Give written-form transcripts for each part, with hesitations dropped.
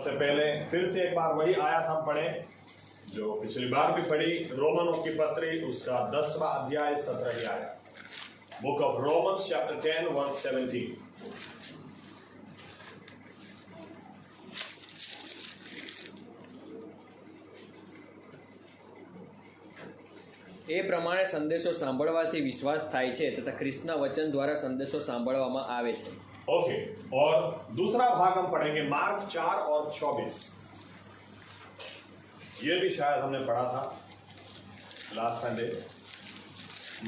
सबसे पहले फिर से एक बार वही आयत हम पढ़े जो पिछली बार भी पढ़ी, रोमनों की पत्री उसका 10वां अध्याय 17 आयत। Book of Romans chapter 10 verse 17। એ પ્રમાણે સંદેશો સાંભળવાથી વિશ્વાસ થાય છે તથા ખ્રિસ્તના વચન દ્વારા સંદેશો સાંભળવામાં આવે છે। ओके, और दूसरा भाग हम पढ़ेंगे मार्क 4 और 24। ये भी शायद हमने पढ़ा था लास्ट संडे।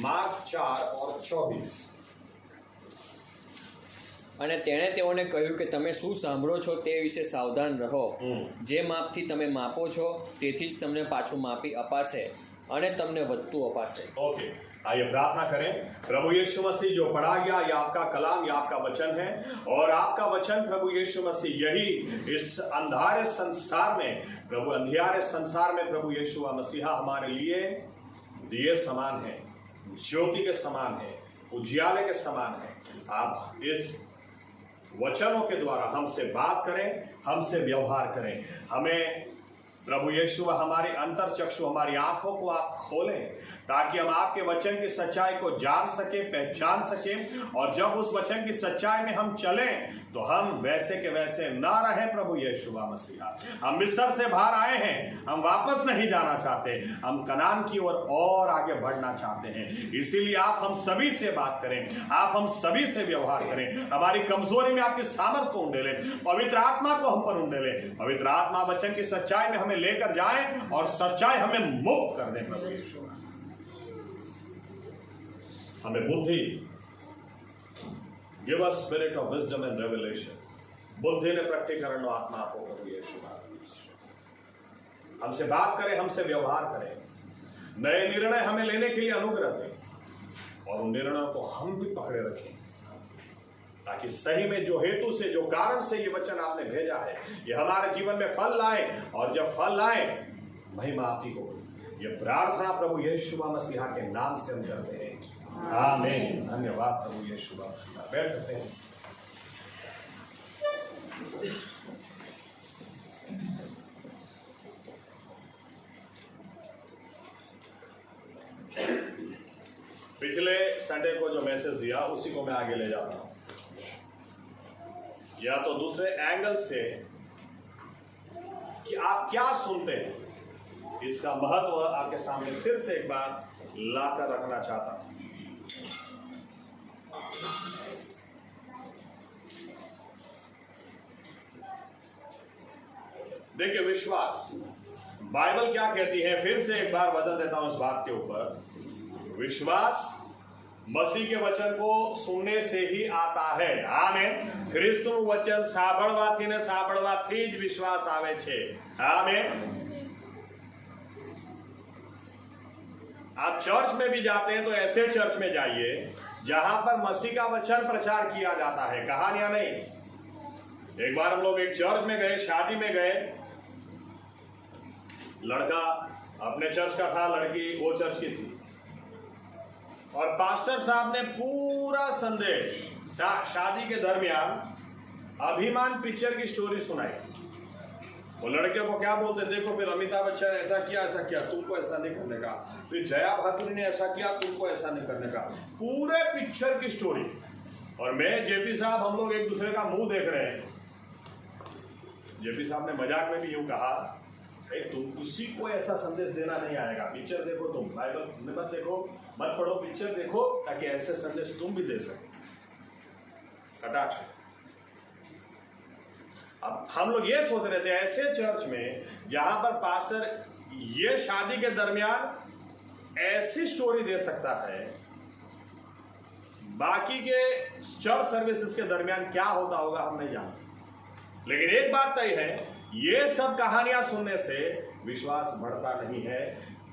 मार्क 4 और 24। અને તેણે તેઓને કહ્યું કે તમે શું સાંભળો છો તે વિશે સાવધાન રહો। જે માપથી તમે માપો છો તેથી જ તમને પાછું માપી અપાશે અને તમને વધતું અપાશે। ओके, आइए प्रार्थना करें। प्रभु यीशु मसीह जो पढ़ा गया ये आपका कलाम, ये आपका वचन है, और आपका वचन प्रभु यीशु मसीह यही इस अंधारे संसार में, प्रभु अंधियारे संसार में प्रभु यीशु मसीहा हमारे लिए दिए समान है, ज्योति के समान है, उजियाले के समान है। आप इस वचनों के द्वारा हमसे बात करें, हमसे व्यवहार करें। हमें प्रभु यीशु हमारी अंतर चक्षु, हमारी आंखों को आप खोलें ताकि हम आपके वचन की सच्चाई को जान सके, पहचान सके, और जब उस वचन की सच्चाई में हम चलें तो हम वैसे के वैसे ना रहे। प्रभु यीशु मसीहा, हम मिस्र से बाहर आए हैं, हम वापस नहीं जाना चाहते, हम कनान की ओर और आगे बढ़ना चाहते हैं। इसीलिए आप हम सभी से बात करें, आप हम सभी से व्यवहार करें। हमारी कमजोरी में आपकी सामर्थ को उंडेले, पवित्र आत्मा को हम पर उंडेले। पवित्र आत्मा वचन की सच्चाई में हमें लेकर जाए और सच्चाई हमें मुक्त कर दे। प्रभु यीशु हमें बुद्धि, give us spirit of wisdom and revelation, बुद्धि ने प्रकटीकरण आत्मा को प्रभु यीशु हमसे बात करें, हमसे व्यवहार करें, नए निर्णय हमें लेने के लिए अनुग्रह दें, और उन निर्णयों को हम भी पकड़े रखें ताकि सही में जो हेतु से, जो कारण से ये वचन आपने भेजा है, ये हमारे जीवन में फल लाए, और जब फल लाए महिमा आपकी हो। ये प्रार्थना प्रभु यीशु मसीहा के नाम से हम करते हैं, आमीन। धन्यवाद प्रभु यीशु मसीहा। बैठ सकते हैं। पिछले संडे को जो मैसेज दिया उसी को मैं आगे ले जाता हूं, या तो दूसरे एंगल से कि आप क्या सुनते हैं, इसका महत्व आपके सामने फिर से एक बार लाकर रखना चाहता हूं। देखिए, विश्वास, बाइबल क्या कहती है, फिर से एक बार वजन देता हूं इस बात के ऊपर। विश्वास मसीह के वचन को सुनने से ही आता है। आमेन। ख्रिस्तનું वचन સાંભળવાથી ને સાંભળવાથી જ વિશ્વાસ આવે છે। आमेन। आप चर्च में भी जाते हैं तो ऐसे चर्च में जाइए जहां पर मसीह का वचन प्रचार किया जाता है, कहानियां नहीं। एक बार हम लोग एक चर्च में गए, शादी में गए, लड़का अपने चर्च का था, लड़की वो चर्च की थी, और पास्टर साहब ने पूरा संदेश शादी के दरमियान अभिमान पिक्चर की स्टोरी सुनाई। वो लड़के को क्या बोलते, देखो फिर अमिताभ बच्चन ऐसा किया, तुमको ऐसा नहीं करने का, फिर जया भादुरी ने ऐसा किया, तुमको ऐसा नहीं करने का, पूरे पिक्चर की स्टोरी। और मैं, जेपी साहब, हम लोग एक दूसरे का मुंह देख रहे हैं। जेपी साहब ने मजाक में भी यूं कहा, तुम किसी को ऐसा संदेश देना नहीं आएगा, पिक्चर देखो, तुम बाइबल मत देखो, मत पढ़ो, पिक्चर देखो, ताकि ऐसे संदेश तुम भी दे सको। कटाक्ष। अब हम लोग ये सोच रहे थे ऐसे चर्च में जहां पर पास्टर ये शादी के दरमियान ऐसी स्टोरी दे सकता है, बाकी के चर्च सर्विसेज के दरमियान क्या होता होगा हम नहीं जानते। लेकिन एक बात तय है, ये सब कहानियां सुनने से विश्वास बढ़ता नहीं है।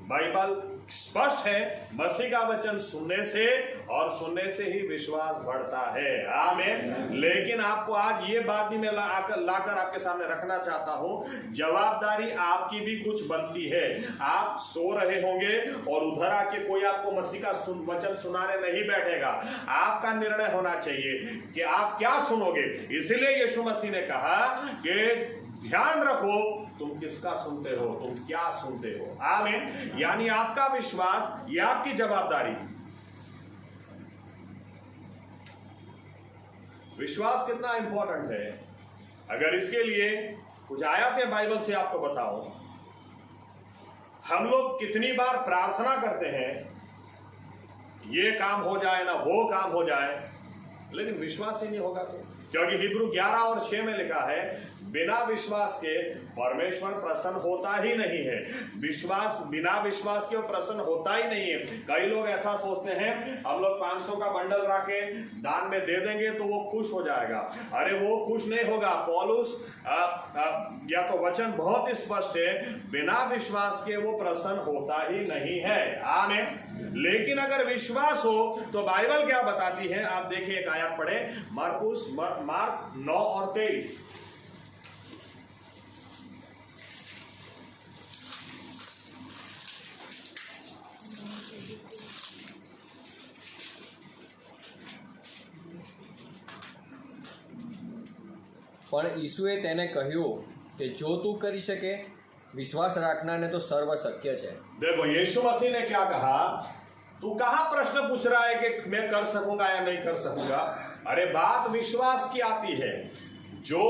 बाइबल स्पष्ट है, मसीह का वचन सुनने से और सुनने से ही विश्वास बढ़ता है। आमीन। लेकिन आपको आज ये बात भी मैं लाकर आपके सामने रखना चाहता हूं, जवाबदारी आपकी भी कुछ बनती है। आप सो रहे होंगे और उधर आके कोई आपको मसीह का वचन सुनाने नहीं बैठेगा। आपका निर्णय होना चाहिए कि आप क्या सुनोगे। इसीलिए यीशु मसीह ने कहा कि ध्यान रखो तुम किसका सुनते हो, तुम क्या सुनते हो। आमीन। यानी आपका विश्वास, ये आपकी जवाबदारी। विश्वास कितना इंपॉर्टेंट है। अगर इसके लिए कुछ आयतें बाइबल से आपको बताऊं, हम लोग कितनी बार प्रार्थना करते हैं ये काम हो जाए ना वो काम हो जाए, लेकिन विश्वास ही नहीं होगा तो। क्योंकि हिब्रू 11 और 6 में लिखा है, बिना विश्वास के परमेश्वर प्रसन्न होता ही नहीं है। विश्वास, बिना विश्वास के वो प्रसन्न होता ही नहीं है। कई लोग ऐसा सोचते हैं हम लोग 500 का बंडल रखे दान में दे देंगे तो वो खुश हो जाएगा। अरे वो खुश नहीं होगा। पौलुस या तो वचन बहुत स्पष्ट है, बिना विश्वास के वो प्रसन्न होता ही नहीं है। आमीन। लेकिन अगर विश्वास हो तो बाइबल क्या बताती है, आप देखिए एक आयत पढ़े, मार्क 9 और 23। પણ ઈસુએ તેને કહ્યું કે જો તું કરી શકે, વિશ્વાસ રાખનારને તો સર્વ શક્ય છે। देखो यीशु मसीह ने क्या कहा, तू कहां प्रश्न पूछ रहा है कि मैं कर सकूंगा या नहीं कर सकूंगा। अरे बात विश्वास की आती है। जो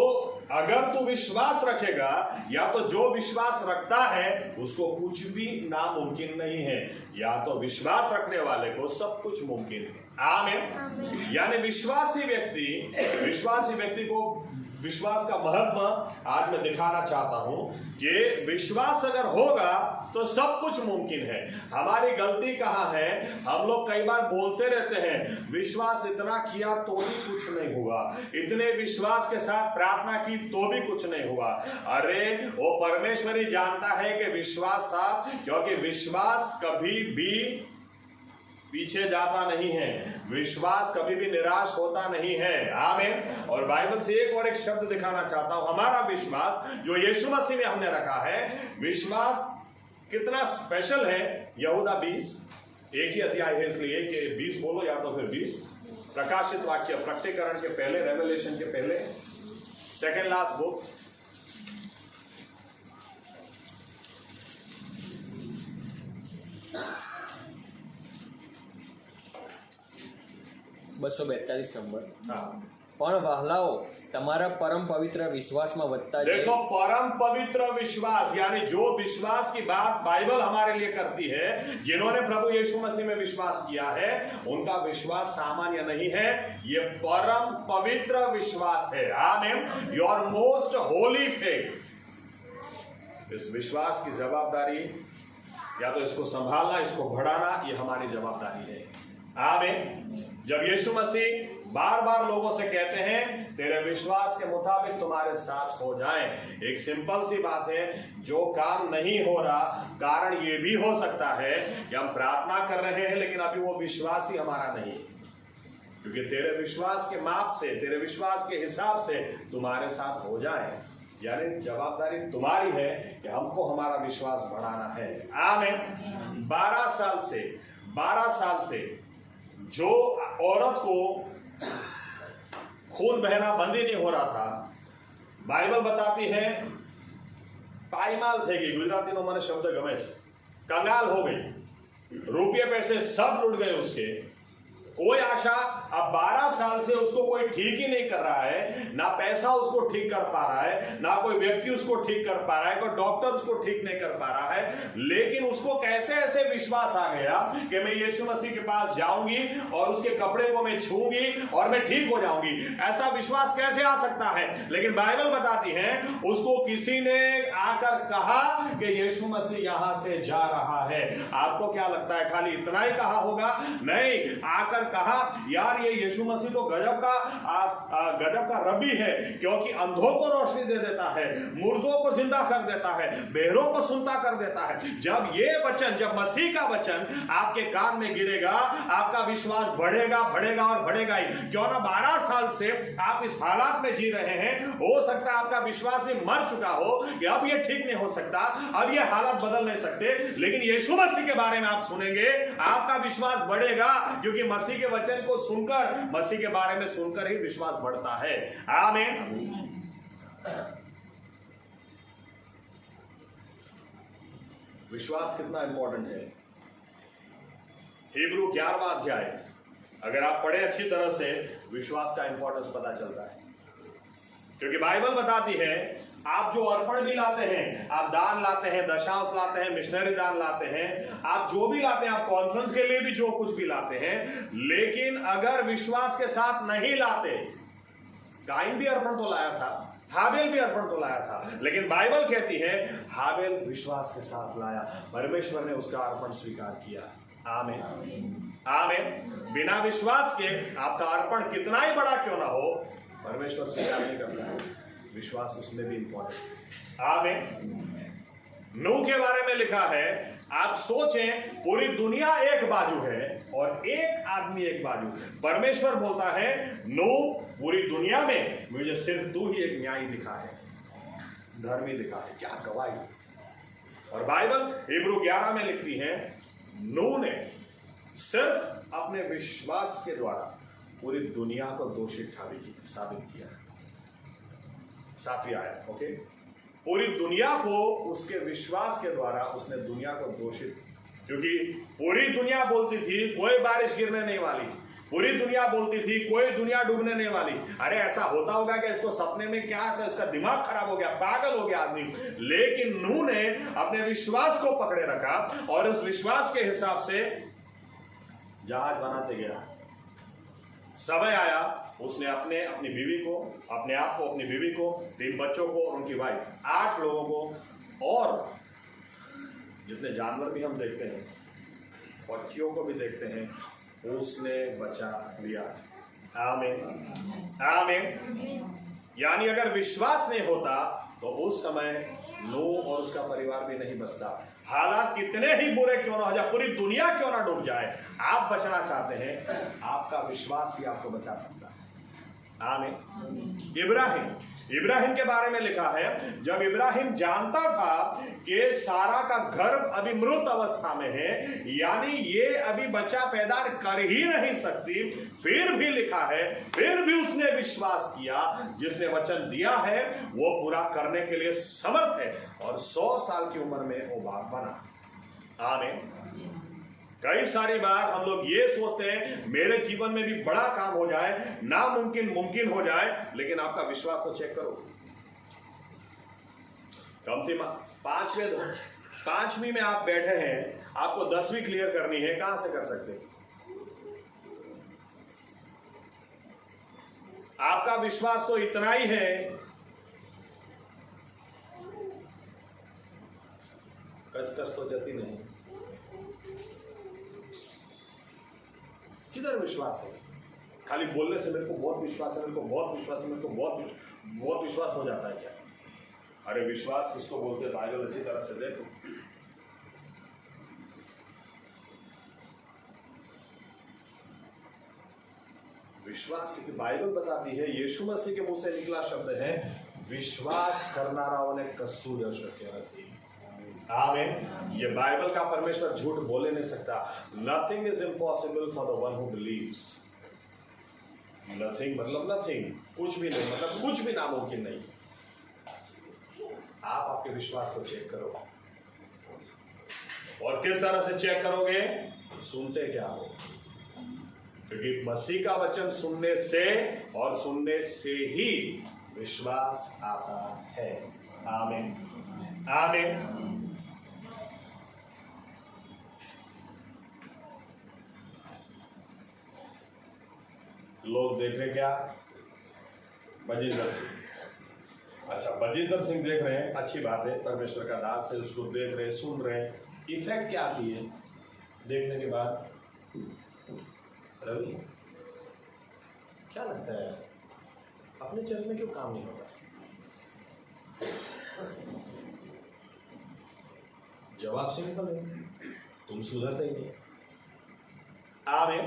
अगर तू विश्वास रखेगा, या तो जो विश्वास रखता है उसको कुछ भी नामुमकिन नहीं है, या तो विश्वास रखने वाले को सब कुछ मुमकिन है। आमीन। यानी विश्वासी व्यक्ति को विश्वास का महत्व आज मैं दिखाना चाहता हूं कि विश्वास अगर होगा तो सब कुछ मुमकिन है। हमारी गलती कहां है, हम लोग कई बार बोलते रहते हैं विश्वास इतना किया तो भी कुछ नहीं हुआ, इतने विश्वास के साथ प्रार्थना की तो भी कुछ नहीं हुआ। अरे वो परमेश्वर ही जानता है कि विश्वास था, क्योंकि विश्वास कभी भी पीछे जाता नहीं है, विश्वास कभी भी निराश होता नहीं है। आमीन। और बाइबल से एक शब्द दिखाना चाहता हूं, हमारा विश्वास जो यीशु मसीह में हमने रखा है, विश्वास कितना स्पेशल है। यहूदा 20, एक ही अध्याय है इसलिए कि 20 बोलो या तो फिर 20। प्रकाशित वाक्य, प्रकटीकरण के पहले, रेवलेशन के पहले, सेकेंड लास्ट बुक, બસો 42 નંબર। हाँ। પણ વહાલાઓ તમારા પરમ પવિત્ર વિશ્વાસમાં વધતા જાય। देखो परम पवित्र विश्वास, यानी जो विश्वास की बात बाइबल हमारे लिए करती है, जिन्होंने प्रभु यीशु मसीह में विश्वास किया है, उनका विश्वास सामान्य नहीं है, ये परम पवित्र विश्वास है। आमीन। Your most Holi faith. इस विश्वास की जवाबदारी, या तो इसको संभालना, इसको बढ़ाना, ये हमारी जवाबदारी है। आमीन। जब यीशु मसीह बार बार लोगों से कहते हैं तेरे विश्वास के मुताबिक तुम्हारे साथ हो जाए, एक सिंपल सी बात है, जो काम नहीं हो रहा, कारण ये भी हो सकता है कि हम प्रार्थना कर रहे हैं लेकिन अभी वो विश्वास ही हमारा नहीं, क्योंकि तेरे विश्वास के माप से, तेरे विश्वास के हिसाब से तुम्हारे साथ हो जाए। यानी जवाबदारी तुम्हारी है कि हमको हमारा विश्वास बढ़ाना है। आमीन। 12 साल से जो औरत को खून बहना बंद ही नहीं हो रहा था, बाइबल बताती है पायमाल થઈ ગઈ, ગુજરાતીનો મને શબ્દ ગમે છે, कंगाल हो गई, रुपये पैसे सब लुट गए उसके, कोई आशा। अब 12 साल से उसको कोई ठीक ही नहीं कर रहा है, ना पैसा उसको ठीक कर पा रहा है, ना कोई व्यक्ति उसको ठीक कर पा रहा है, कोई डॉक्टर उसको ठीक नहीं कर पा रहा है, लेकिन उसको कैसे ऐसे विश्वास आ गया कि मैं यीशु मसीह के पास जाऊंगी और उसके कपड़े को मैं छूंगी और मैं ठीक हो जाऊंगी। ऐसा विश्वास कैसे आ सकता है? लेकिन बाइबल बताती है उसको किसी ने आकर कहा कि यीशु मसीह यहां से जा रहा है। आपको क्या लगता है खाली इतना ही कहा होगा? नहीं, आकर कहा यार ये यीशु मसीह तो गजब का रबी है, क्योंकि अंधों को रोशनी दे देता है, मुर्दों को जिंदा कर देता है, बहरों को सुनता कर देता है। जब ये वचन, जब मसीह का वचन आपके कान में गिरेगा, आपका विश्वास बढ़ेगा और बढ़ेगा ही। क्यों ना 12 साल से आप इस हालात में जी रहे हैं, हो सकता है आपका विश्वास भी मर चुका हो कि अब ये ठीक नहीं हो सकता, अब ये हालात बदल नहीं सकते, लेकिन यीशु मसीह के बारे में आप सुनेंगे, आपका विश्वास बढ़ेगा, क्योंकि मसीह के वचन को सुनकर, मसीह के बारे में सुनकर ही विश्वास बढ़ता है। आमीन। विश्वास कितना इंपॉर्टेंट है। हिब्रू 11वां अध्याय अगर आप पढ़े अच्छी तरह से, विश्वास का इंपॉर्टेंस पता चलता है। क्योंकि बाइबल बताती है आप जो अर्पण भी लाते हैं, आप दान लाते हैं, दशांश लाते हैं, मिशनरी दान लाते हैं, आप जो भी लाते हैं, आप कॉन्फ्रेंस के लिए भी जो कुछ भी लाते हैं, लेकिन अगर विश्वास के साथ नहीं लाते, काइन भी अर्पण तो लाया था, हाबेल भी अर्पण तो लाया था, लेकिन बाइबल कहती है हाबेल विश्वास के साथ लाया, परमेश्वर ने उसका अर्पण स्वीकार किया। आमीन आमीन। बिना विश्वास के आपका अर्पण कितना ही बड़ा क्यों ना हो, परमेश्वर स्वीकार नहीं करता है। विश्वास उसमें भी इंपॉर्टेंट। आमीन। नूह के बारे में लिखा है, आप सोचें पूरी दुनिया एक बाजू है और एक आदमी एक बाजू। परमेश्वर बोलता है नूह, पूरी दुनिया में मुझे सिर्फ तू ही एक न्यायी दिखा है, धर्मी दिखा है। क्या गवाही। और बाइबल हिब्रू 11 में लिखती है नूह ने सिर्फ अपने विश्वास के द्वारा पूरी दुनिया को दोषी साबित किया। 7वीं आयत, ओके। पूरी दुनिया को उसके विश्वास के द्वारा उसने दुनिया को दोषित, क्योंकि पूरी दुनिया बोलती थी कोई बारिश गिरने नहीं वाली, पूरी दुनिया बोलती थी कोई दुनिया डूबने नहीं वाली। अरे ऐसा होता होगा कि इसको सपने में क्या था, इसका दिमाग खराब हो गया, पागल हो गया आदमी। लेकिन नूह ने अपने विश्वास को पकड़े रखा और उस विश्वास के हिसाब से जहाज बनाते गया। समय आया, उसने अपनी बीवी को, अपने आप को, अपनी बीवी को, 3 बच्चों को और उनकी वाइफ, 8 लोगों को, और जितने जानवर भी हम देखते हैं, पक्षियों को भी देखते हैं, उसने बचा लिया। आमीन आमीन। यानी अगर विश्वास नहीं होता तो उस समय नूह और उसका परिवार भी नहीं बचता। हालात कितने ही बुरे क्यों ना हो जाए, पूरी दुनिया क्यों ना डूब जाए, आप बचना चाहते हैं, आपका विश्वास ही आपको बचा सकता है। आमीन। इब्राहिम के बारे में लिखा है, जब इब्राहिम जानता था कि सारा का गर्भ अभी मृत अवस्था में है, यानी ये अभी बच्चा पैदा कर ही नहीं सकती, फिर भी लिखा है फिर भी उसने विश्वास किया, जिसने वचन दिया है वो पूरा करने के लिए समर्थ है, और 100 साल की उम्र में वो बाप बना। आमीन। कई सारी बार हम लोग ये सोचते हैं मेरे जीवन में भी बड़ा काम हो जाए, नामुमकिन मुमकिन हो जाए, लेकिन आपका विश्वास तो चेक करो। कमती 5वीं में आप बैठे हैं, आपको 10वीं क्लियर करनी है, कहां से कर सकते हैं? आपका विश्वास तो इतना ही है, कच तो जती नहीं। किधर विश्वास है? खाली बोलने से मेरे को बहुत विश्वास है, मेरे को बहुत विश्वास है, मेरे को बहुत विश्वास हो जाता है क्या? अरे विश्वास किसको बोलते हैं? बाइबल अच्छी तरह से देखो। विश्वास, क्योंकि बाइबल बताती है, यीशु मसीह के मुंह से निकला शब्द है, विश्वास करनाराओने कसूर शक्य નથી। आमीन। ये बाइबल का परमेश्वर झूठ बोले नहीं सकता। Nothing is impossible for the one who believes. Nothing मतलब नथिंग, कुछ भी नहीं, मतलब कुछ भी नामुमकिन नहीं। आप आपके विश्वास को चेक करो, और किस तरह से चेक करोगे? सुनते क्या हो, क्योंकि मसीह का वचन सुनने से और सुनने से ही विश्वास आता है। आमीन आमीन। लोग देख रहे क्या? बजिंदर सिंह। अच्छा, बजिंदर सिंह देख रहे हैं, अच्छी बात है, परमेश्वर का दास है, उसको देख रहे हैं, सुन रहे हैं। इफेक्ट क्या आती है देखने के बाद? रवि, क्या लगता है अपने चर्च में क्यों काम नहीं होता? जवाब सिंपल है, तुम सुधरते ही नहीं। आमीन।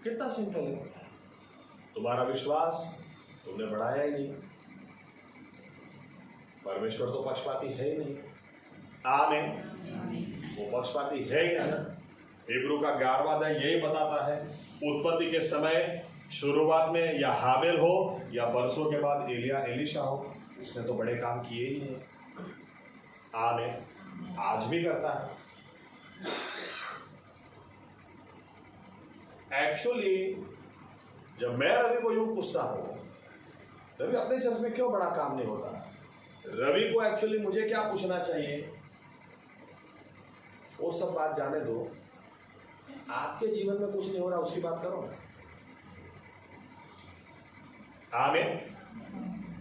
कितना सिंपल है, तुम्हारा विश्वास तुमने बढ़ाया ही नहीं। परमेश्वर तो पक्षपाती है ही नहीं। आमीन। वो पक्षपाती है ही नहीं। हिब्रू का 11वां अध्याय यही बताता है, उत्पत्ति के समय शुरुआत में या हाबेल हो या बरसों के बाद एलिया एलीशा हो, उसने तो बड़े काम किए ही नहीं। आमीन। आज भी करता है। एक्चुअली जब मैं रवि को यूं पूछता हूं, रवि अपने चर्च में क्यों बड़ा काम नहीं होता, रवि को एक्चुअली मुझे क्या पूछना चाहिए, वो सब बात जाने दो। आपके जीवन में कुछ नहीं हो रहा उसकी बात करो ना। आमीन।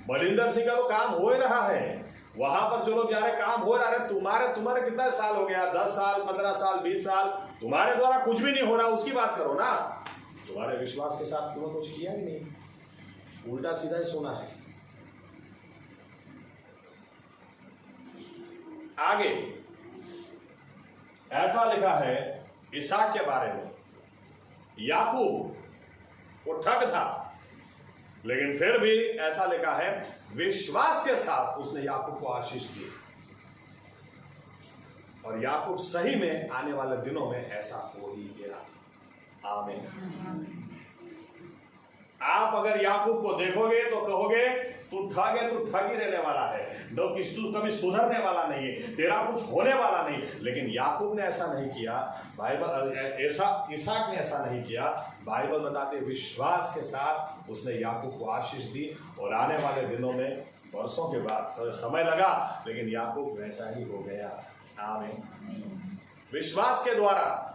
बलिंदर सिंह का तो काम हो ही रहा है, वहां पर जो लोग जा रहे काम हो रहा है। तुम्हारे कितना साल हो गया, 10 साल, 15 साल, 20 साल, तुम्हारे द्वारा कुछ भी नहीं हो रहा, उसकी बात करो ना। तुम्हारे विश्वास के साथ तुमने कुछ किया ही नहीं, उल्टा सीधा ही सुना है। आगे ऐसा लिखा है इसहाक के बारे में, याकूब वो ठग था, लेकिन फिर भी ऐसा लिखा है विश्वास के साथ उसने याकूब को आशीष दी, और याकूब सही में आने वाले दिनों में ऐसा हो ही गया। आमीन। आप अगर याकूब को देखोगे तो कहोगे तू ठग है, तू ठग ही रहने वाला है, तू कभी सुधरने वाला नहीं है, तेरा कुछ होने वाला नहीं। लेकिन याकूब ने ऐसा नहीं किया, बाइबल इसहाक ने ऐसा नहीं किया। बाइबल बताते विश्वास के साथ उसने याकूब को आशीष दी, और आने वाले दिनों में वर्षों के बाद समय लगा, लेकिन याकूब वैसा ही हो गया। आमीन। विश्वास के द्वारा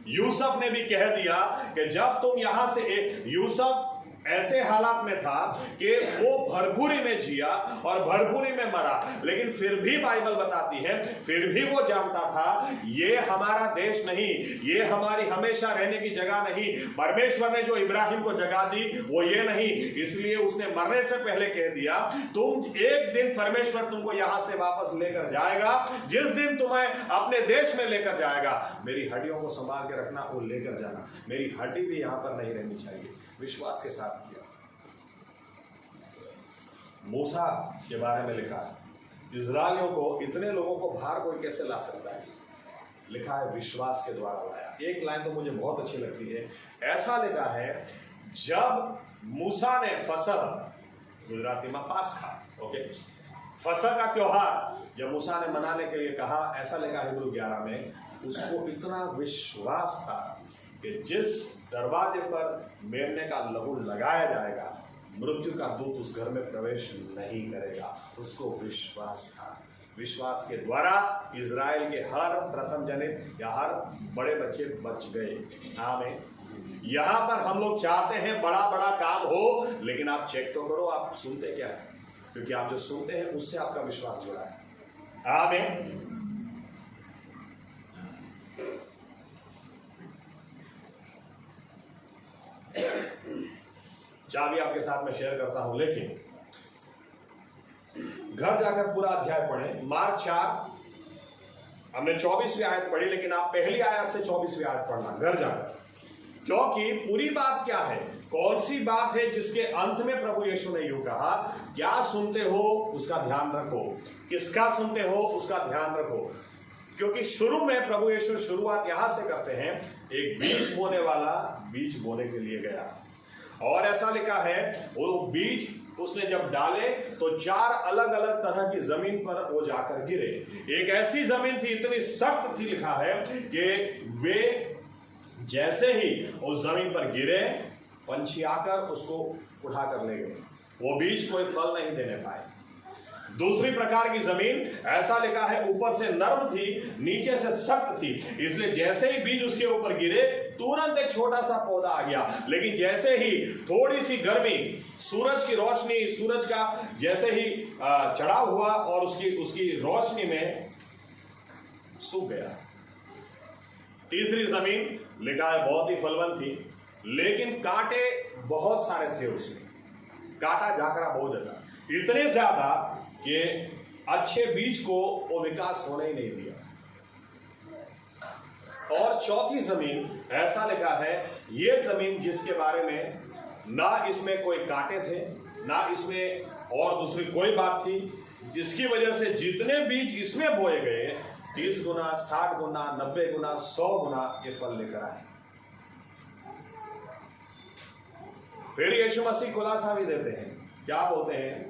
यूसुफ ने भी कह दिया कि जब तुम यहां से, यूसुफ ऐसे हालात में था कि वो भरपूरी में जिया और भरपूरी में मरा, लेकिन फिर भी बाइबल बताती है, फिर भी वो जानता था ये हमारा देश नहीं, ये हमारी हमेशा रहने की जगह नहीं, परमेश्वर ने जो इब्राहिम को जगह दी वो ये नहीं। इसलिए उसने मरने से पहले कह दिया तुम एक दिन परमेश्वर तुमको यहां से वापस लेकर जाएगा, जिस दिन तुम्हें अपने देश में लेकर जाएगा, मेरी हड्डियों को संभाल के रखना, वो लेकर जाना, मेरी हड्डी भी यहां पर नहीं रहनी चाहिए। विश्वास के साथ किया। मूसा के बारे में लिखा है इजराइलियों को, इतने लोगों को बाहर कोई कैसे ला सकता है, लिखा है विश्वास के द्वारा लाया। एक लाइन तो मुझे बहुत अच्छी लगती है, ऐसा लिखा है जब मूसा ने फसह, गुजराती में पास्खा, ओके, फसह का त्योहार जब मूसा ने मनाने के लिए कहा, ऐसा लिखा है हिब्रू 11 में, उसको इतना विश्वास था कि जिस दरवाजे पर मेमने का लहू लगाया जाएगा, मृत्यु का दूत उस घर में प्रवेश नहीं करेगा। उसको विश्वास था। विश्वास के द्वारा इजराइल के हर प्रथम जनित या हर बड़े बच्चे बच गए। आमीन। यहां पर हम लोग चाहते हैं बड़ा बड़ा काम हो, लेकिन आप चेक तो करो आप सुनते क्या है, क्योंकि आप जो सुनते हैं उससे आपका विश्वास जुड़ा है। आमीन। चाबी आपके साथ में शेयर करता हूं, लेकिन घर जाकर पूरा अध्याय पढ़ें। मार्क 4 हमने 24वीं आयत पढ़ी, लेकिन आप पहली आयत से 24वीं आयत पढ़ना घर जाकर, क्योंकि पूरी बात क्या है, कौन सी बात है जिसके अंत में प्रभु यीशु ने यूं कहा, क्या सुनते हो उसका ध्यान रखो, किसका सुनते हो उसका ध्यान रखो। क्योंकि शुरू में प्रभु यीशु शुरुआत यहां से करते हैं, एक बीज बोने वाला बीज बोने के लिए गया, और ऐसा लिखा है वो बीज उसने जब डाले तो 4 अलग अलग तरह की जमीन पर वो जाकर गिरे। एक ऐसी जमीन थी, इतनी सख्त थी, लिखा है कि वे जैसे ही उस जमीन पर गिरे, पंछी आकर उसको उठाकर ले गए, वो बीज कोई फल नहीं देने पाए। दूसरी प्रकार की जमीन, ऐसा लिखा है, ऊपर से नर्म थी, नीचे से सख्त थी, इसलिए जैसे ही बीज उसके ऊपर गिरे तुरंत एक छोटा सा पौधा आ गया, लेकिन जैसे ही थोड़ी सी गर्मी, सूरज की रोशनी, सूरज का जैसे ही चढ़ाव हुआ और उसकी रोशनी में सूख गया। तीसरी जमीन लिखा है बहुत ही फलवंत थी, लेकिन कांटे बहुत सारे थे उसमें, कांटा झाकरा बहुत ज्यादा, इतने ज्यादा कि अच्छे बीज को वो विकास होने ही नहीं दिया। और चौथी जमीन, ऐसा लिखा है, ये जमीन जिसके बारे में ना इसमें कोई कांटे थे, ना इसमें और दूसरी कोई बात थी, जिसकी वजह से जितने बीज इसमें बोए गए 30 गुना, 60 गुना, 90 गुना, 100 गुना ये फल लेकर आए। फिर यीशु मसीह खुलासा भी देते हैं, क्या बोलते हैं,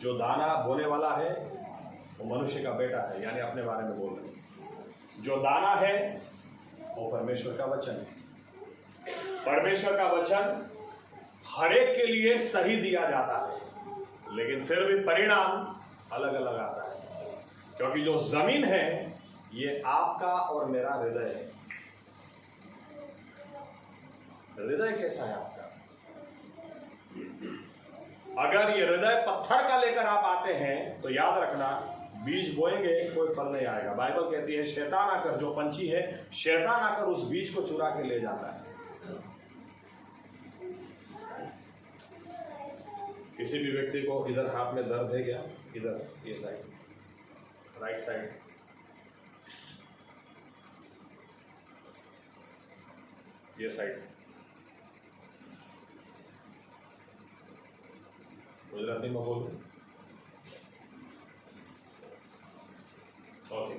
जो दाना बोने वाला है वो मनुष्य का बेटा है, यानी अपने बारे में बोल रहे हैं। जो दाना है वो परमेश्वर का वचन है। परमेश्वर का वचन हर एक के लिए सही दिया जाता है, लेकिन फिर भी परिणाम अलग अलग आता है, क्योंकि जो जमीन है ये आपका और मेरा हृदय है। हृदय कैसा है आपका? अगर ये हृदय पत्थर का लेकर आप आते हैं तो याद रखना, बीज बोएंगे कोई फल नहीं आएगा। बाइबल कहती है शैतान आकर, जो पंछी है, शैतान आकर उस बीज को चुरा के ले जाता है। किसी भी व्यक्ति को इधर हाथ में दर्द है क्या? इधर ये साइड, राइट साइड, ये साइड, गुजराती में बोलूं? ओके।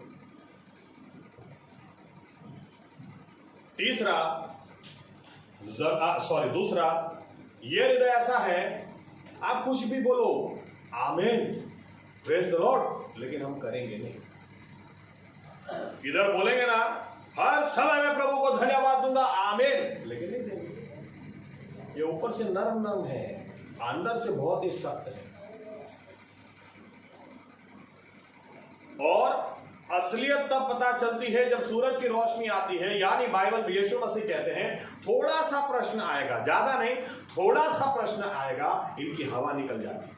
दूसरा, ये हृदय ऐसा है, आप कुछ भी बोलो आमीन, प्रेज द लॉर्ड, लेकिन हम करेंगे नहीं। इधर बोलेंगे ना, हर समय मैं प्रभु को धन्यवाद दूंगा आमीन, लेकिन नहीं देंगे। ये ऊपर से नरम नरम है, अंदर से बहुत ही सख्त है। और असलियत तब पता चलती है जब सूरज की रोशनी आती है, यानी बाइबल यीशु मसीह कहते हैं थोड़ा सा प्रश्न आएगा, ज्यादा नहीं, थोड़ा सा प्रश्न आएगा, इनकी हवा निकल जाती है,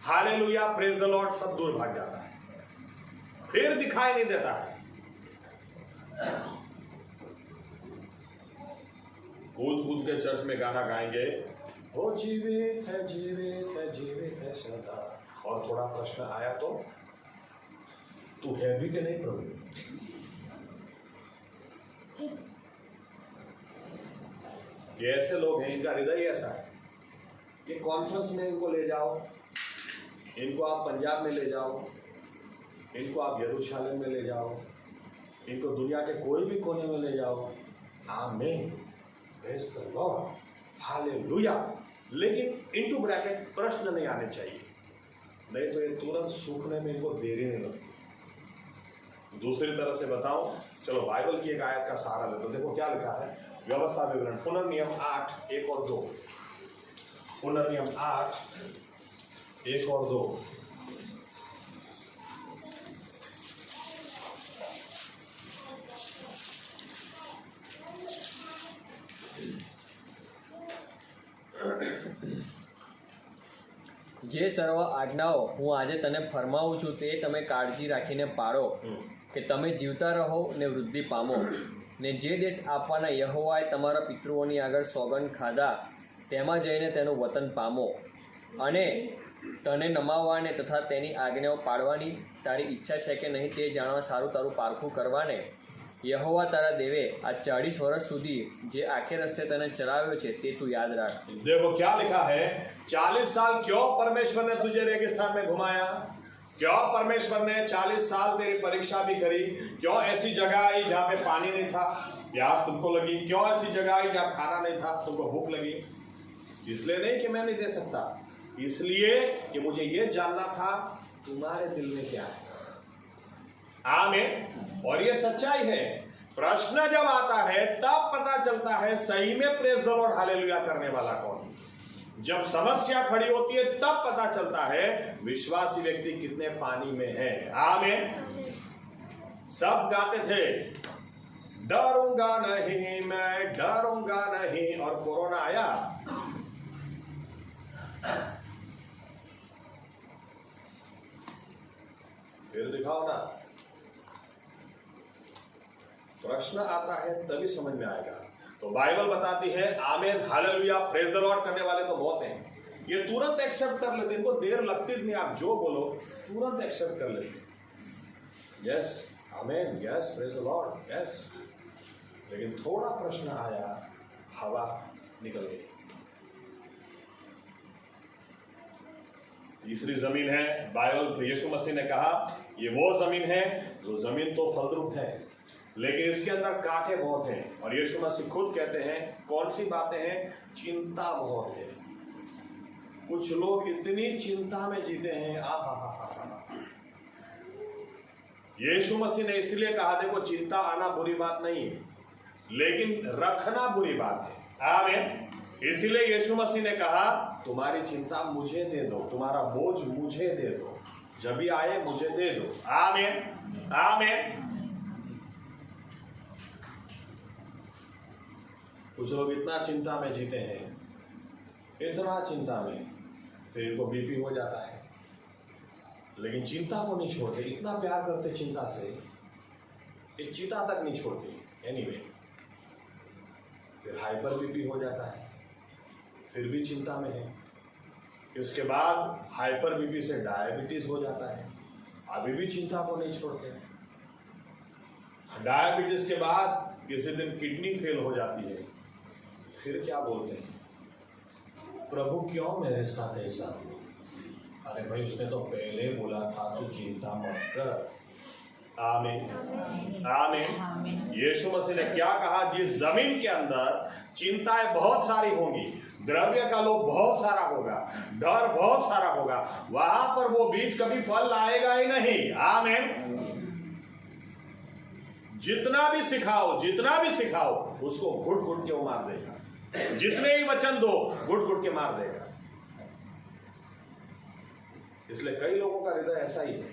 हालेलुया, प्रेज द लॉर्ड, सब दूर भाग जाता है, फिर दिखाई नहीं देता है। कूद कूद के चर्च में गाना गाएंगे, वो जीवित है, जीवित है, जीवित है सदा, और थोड़ा प्रश्न आया तो तू है भी कि नहीं प्रभु? ये ऐसे लोग हैं, इनका हृदय ऐसा है। ये कॉन्फ्रेंस में इनको ले जाओ, इनको आप पंजाब में ले जाओ, इनको आप यरूशलेम में ले जाओ, इनको दुनिया के कोई भी कोने में ले जाओ, आमीन, प्रेज द लॉर्ड, हालेलुया, लेकिन इनटू ब्रैकेट प्रश्न नहीं आने चाहिए, नहीं तो ये तुरंत सूखने में इनको देरी नहीं लगती। दूसरी तरह से बताऊं, चलो बाइबल की एक आयत का सहारा लेते, देखो क्या लिखा है, व्यवस्था विवरण पुनर्नियम 8 1 और 2, पुनर्नियम 8 1 और 2। જે સર્વ આજ્ઞાઓ હું આજે તને ફરમાવું છું તે તમે કાળજી રાખીને પાળો, કે તમે જીવતા રહો ને વૃદ્ધિ પામો, ને જે દેશ આપવાના યહોવાએ તમારા પિતૃઓની આગળ સોગંદ ખાધા તેમાં જઈને તેનું વતન પામો, અને તને નમાવવાને તથા તેની આજ્ઞાઓ પાળવાની તારી ઈચ્છા છે કે નહીં તે જાણવા સારું તારું પારખું કરવાને यहोवा तारा देवे आ 40 वर्ष સુધી જે આખે રસ્તે તને ચલાવ્યો છે તે તું યાદ રાખ। देखो क्या लिखा है, 40 साल क्यों परमेश्वर ने तुझे रेगिस्तान में घुमाया, क्यों परमेश्वर ने 40 साल तेरी परीक्षा भी करी, क्यों ऐसी जगह आई जहाँ पे पानी नहीं था, प्यास तुमको लगी, क्यों ऐसी जगह आई जहाँ खाना नहीं था, तुमको भूख लगी? इसलिए नहीं कि मैं नहीं दे सकता, इसलिए कि मुझे ये जानना था तुम्हारे दिल में क्या है। आमीन। और ये सच्चाई है। प्रश्न जब आता है तब पता चलता है सही में प्रेज द लॉर्ड हालेलुया करने वाला कौन है। जब समस्या खड़ी होती है तब पता चलता है विश्वासी व्यक्ति कितने पानी में है। आमीन। सब गाते थे डरूंगा नहीं, मैं डरूंगा नहीं, और कोरोना आया, फिर दिखाओ ना। प्रश्न आता है तभी समझ में आएगा। तो बाइबल बताती है आमीन, हालेलुया, प्रेज द लॉर्ड करने वाले तो बहुत हैं, ये तुरंत एक्सेप्ट कर लेते, इनको देर लगती नहीं, आप जो बोलो तुरंत एक्सेप्ट कर लेते। यस आमीन, yes praise the Lord, yes. लेकिन थोड़ा प्रश्न आया, हवा निकल गई। तीसरी जमीन है, बाइबल यीशु मसीह ने कहा ये वो जमीन है जो जमीन तो फलद्रुप है, लेकिन इसके अंदर कांटे बहुत हैं। और यीशु मसीह खुद कहते हैं कौन सी बातें हैं, चिंता बहुत है। कुछ लोग इतनी चिंता में जीते हैं। यीशु मसीह ने इसलिए कहा, देखो चिंता आना बुरी बात नहीं है, लेकिन रखना बुरी बात है। आमीन। इसलिए यीशु मसीह ने कहा, तुम्हारी चिंता मुझे दे दो, तुम्हारा बोझ मुझे दे दो, जब भी आए मुझे दे दो। आमीन आमीन। कुछ लोग इतना चिंता में जीते हैं, इतना चिंता में, फिर इनको बीपी हो जाता है, लेकिन चिंता को नहीं छोड़ते। इतना प्यार करते चिंता से, एक चिता तक नहीं छोड़ते। एनीवे, फिर हाइपर बीपी हो जाता है, फिर भी चिंता में है। इसके बाद हाइपर बीपी से डायबिटीज हो जाता है, अभी भी चिंता को नहीं छोड़ते। डायबिटीज के बाद किसी दिन किडनी फेल हो जाती है, फिर क्या बोलते हैं, प्रभु क्यों मेरे साथ ऐसा हुआ? अरे भाई, उसने तो पहले बोला था तू चिंता मत कर। आमीन आमीन। यीशु मसीह ने क्या कहा, जिस जमीन के अंदर चिंताएं बहुत सारी होंगी, द्रव्य का लोभ बहुत सारा होगा, डर बहुत सारा होगा, वहां पर वो बीज कभी फल लाएगा ही नहीं। आमीन। जितना भी सिखाओ उसको घुट घुट के वो मार देगा। जितने ही वचन दो, घुट घुट के मार देगा। इसलिए कई लोगों का हृदय ऐसा ही है,